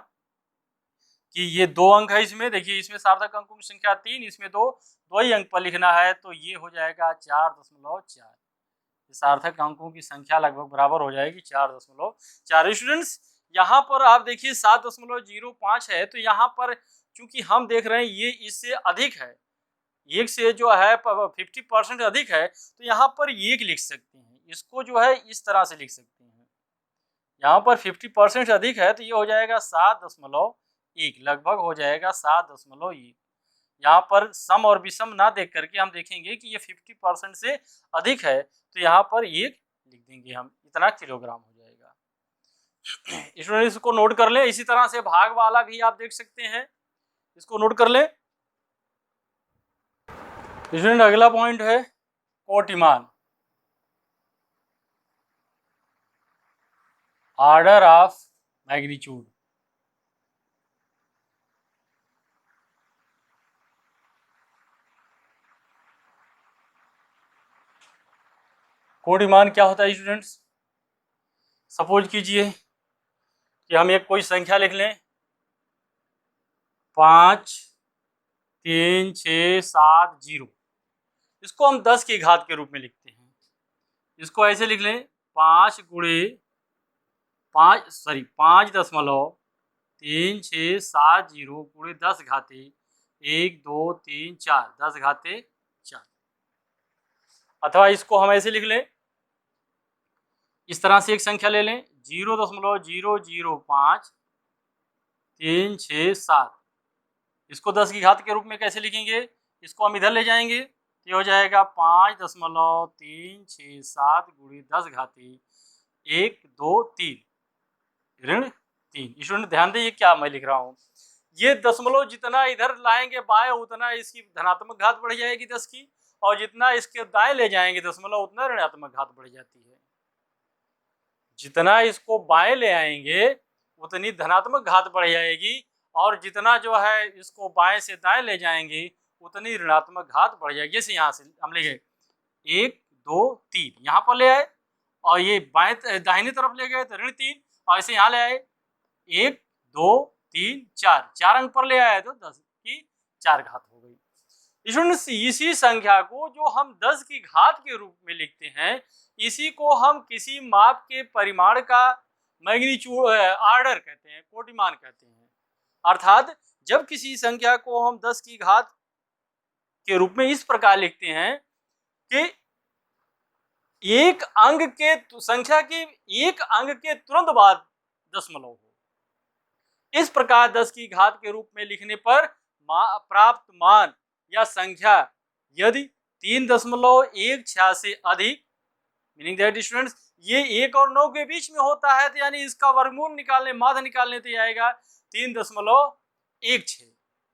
कि ये 2 अंक है इसमें, देखिए इसमें सार्थक अंकों की संख्या 3, इसमें 2 ही अंक पर लिखना है, तो ये हो जाएगा 4.4। सार्थक अंकों की संख्या लगभग बराबर हो जाएगी 4.4। स्टूडेंट्स यहाँ पर आप देखिए 7.05 है, तो यहाँ पर चूंकि हम देख रहे हैं ये इससे अधिक है, एक से जो है 50% अधिक है, तो यहाँ पर 1 लिख सकते हैं, इसको जो है इस तरह से लिख सकते हैं। यहाँ पर 50% अधिक है तो ये हो जाएगा 7.1, लगभग हो जाएगा 7.1। यहाँ पर सम और विषम ना देख करके हम देखेंगे कि ये 50% से अधिक है, तो यहाँ पर 1 लिख देंगे हम, इतना किलोग्राम हो जाएगा। स्टूडेंट इसको नोट कर ले। इसी तरह से भाग वाला भी आप देख सकते हैं, इसको नोट कर ले। स्टूडेंट अगला पॉइंट है कोटिमान, ऑर्डर ऑफ मैग्नीट्यूड। कोटिमान क्या होता है स्टूडेंट्स, सपोज कीजिए कि हम एक कोई संख्या लिख लें 5 3 6 7 0, इसको हम 10 की घात के रूप में लिखते हैं। इसको ऐसे लिख लें 5 गुणे 5.3670 गुणे 10 घाते 1 2 3 4 10 घाते 4। अथवा इसको हम ऐसे लिख लें, इस तरह से एक संख्या ले लें 0.005367। इसको 10 की घात के रूप में कैसे लिखेंगे, इसको हम इधर ले जाएंगे तो ये हो जाएगा 5.367 गुणे 10 घाते 1 2 3 ऋण 3। स्टूडेंट ध्यान दें, ये क्या मैं लिख रहा हूँ, ये दशमलव जितना इधर लाएंगे बाएं उतना इसकी धनात्मक घात बढ़ जाएगी 10 की, और जितना इसके दाएं ले जाएंगे दशमलव उतना ऋणात्मक घात बढ़ जाती है। जितना इसको बाएं ले आएंगे उतनी धनात्मक घात बढ़ जाएगी, और जितना जो है इसको बाएं से दाएं ले जाएंगे उतनी ऋणात्मक घात बढ़ जाएगी। जैसे यहाँ से हम ले गए 1 2 3 यहाँ पर ले आए, और ये बाएं दाहिनी तरफ ले गए तो ऋण 3, और ऐसे यहाँ ले आए 1 2 3 4 4 अंक पर ले आए तो 10 की 4 घात हो गई। स्टूडेंट्स इसी संख्या को जो हम 10 की घात के रूप में लिखते हैं, इसी को हम किसी माप के परिमाण का मैग्नीट्यूड ऑर्डर कहते हैं, कोटिमान कहते हैं। अर्थात जब किसी संख्या को हम 10 की घात के रूप में इस प्रकार लिखते हैं कि एक अंक के संख्या के एक अंक के तुरंत बाद दशमलव हो, इस प्रकार 10 की घात के रूप में लिखने पर प्राप्त मान या संख्या यदि 3.16 से अधिक, मीनिंग दैट स्टूडेंट्स ये 1 और 9 के बीच में होता है, तो यानी इसका वर्गमूल निकालने माध्य निकालने तो आएगा 3.16।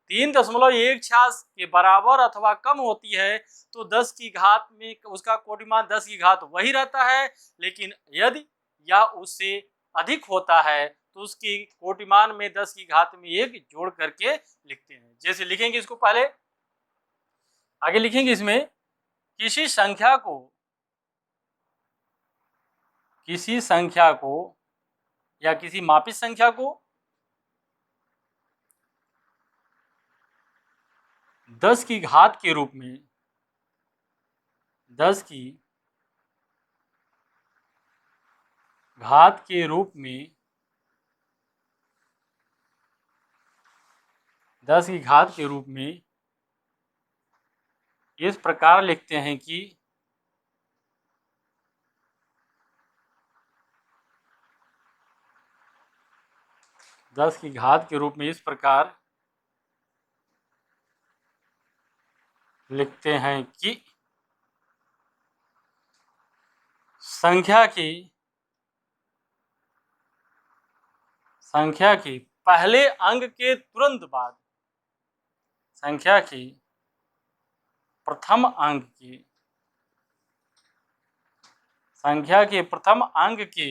3.16 के बराबर अथवा कम होती है तो 10 की घात में उसका कोटिमान 10 की घात वही रहता है, लेकिन यदि या उससे अधिक होता है तो उसकी कोटिमान में 10 की घात में 1 जोड़ करके लिखते हैं। जैसे लिखेंगे इसको, पहले आगे लिखेंगे इसमें किसी संख्या को या किसी मापित संख्या को 10 की घात के रूप में 10 की घात के रूप में 10 की घात के रूप में इस प्रकार लिखते हैं कि दस की घात के रूप में इस प्रकार लिखते हैं कि संख्या की पहले अंक के तुरंत बाद, संख्या की प्रथम अंक के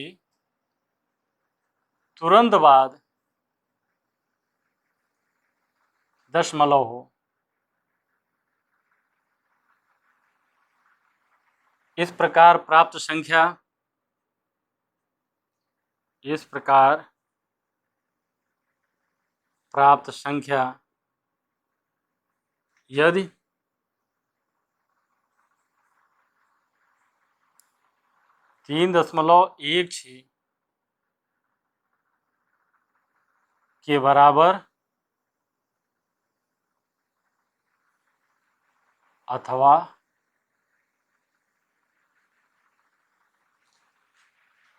तुरंत बाद दशमलव हो। इस प्रकार प्राप्त संख्या यदि 3.16 के बराबर अथवा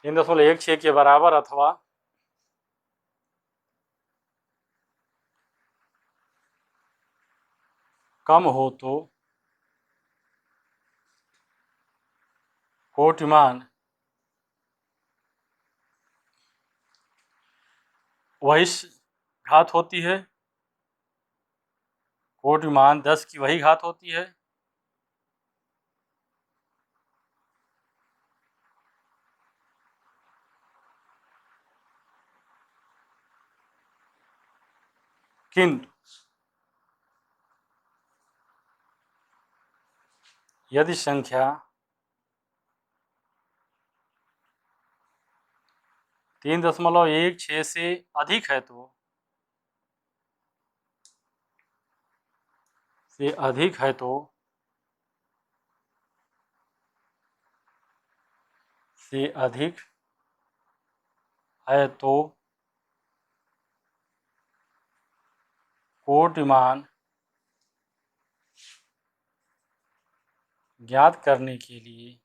3.16 के बराबर अथवा कम हो तो कोटिमान वही घात होती है, कोटिमान 10 की वही घात होती है। किंतु यदि संख्या 3.16 से अधिक है तो है तो कोटिमान ज्ञात करने के लिए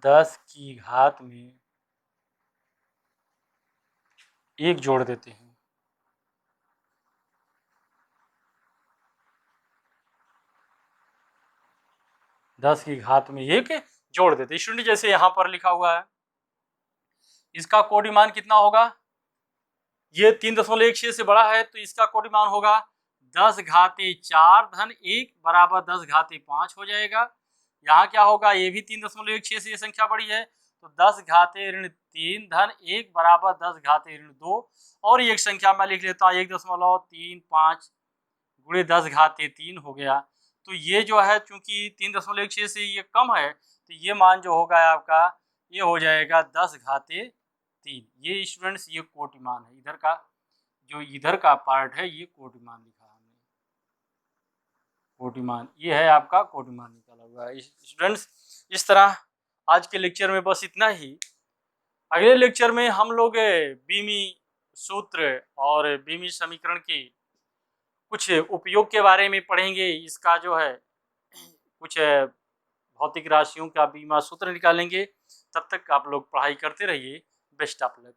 10 की घात में 1 जोड़ देते हैं। 10 की घात में 1 जोड़ देते हैं। स्टूडेंट जैसे यहाँ पर लिखा हुआ है, इसका कोटिमान कितना होगा? ये 3.16 से बड़ा है तो इसका कोटिमान होगा 10 घाते 4 धन 1 बराबर 10 घाते 5 हो जाएगा। यहाँ क्या होगा, ये भी 3.16 से ये संख्या बड़ी है तो 10 घाते ऋण 3 धन 1 बराबर 10 घाते ऋण 2, और एक संख्या मैं लिख लेता हूँ 1.35 गुणे 10 घाते 3 हो गया। तो ये जो है चूंकि 3.16 से ये कम है तो ये मान जो होगा आपका ये हो जाएगा 10 घाते 3। ये स्टूडेंट्स ये कोटिमान है, इधर का जो इधर का पार्ट है ये कोटिमान लिखा हमने, कोटिमान ये है आपका कोटिमान निकाला हुआ है। स्टूडेंट्स इस तरह आज के लेक्चर में बस इतना ही। अगले लेक्चर में हम लोग बीमी सूत्र और बीमी समीकरण के कुछ उपयोग के बारे में पढ़ेंगे। इसका जो है कुछ भौतिक राशियों का बीमा सूत्र निकालेंगे। तब तक आप लोग पढ़ाई करते रहिए। Best of luck.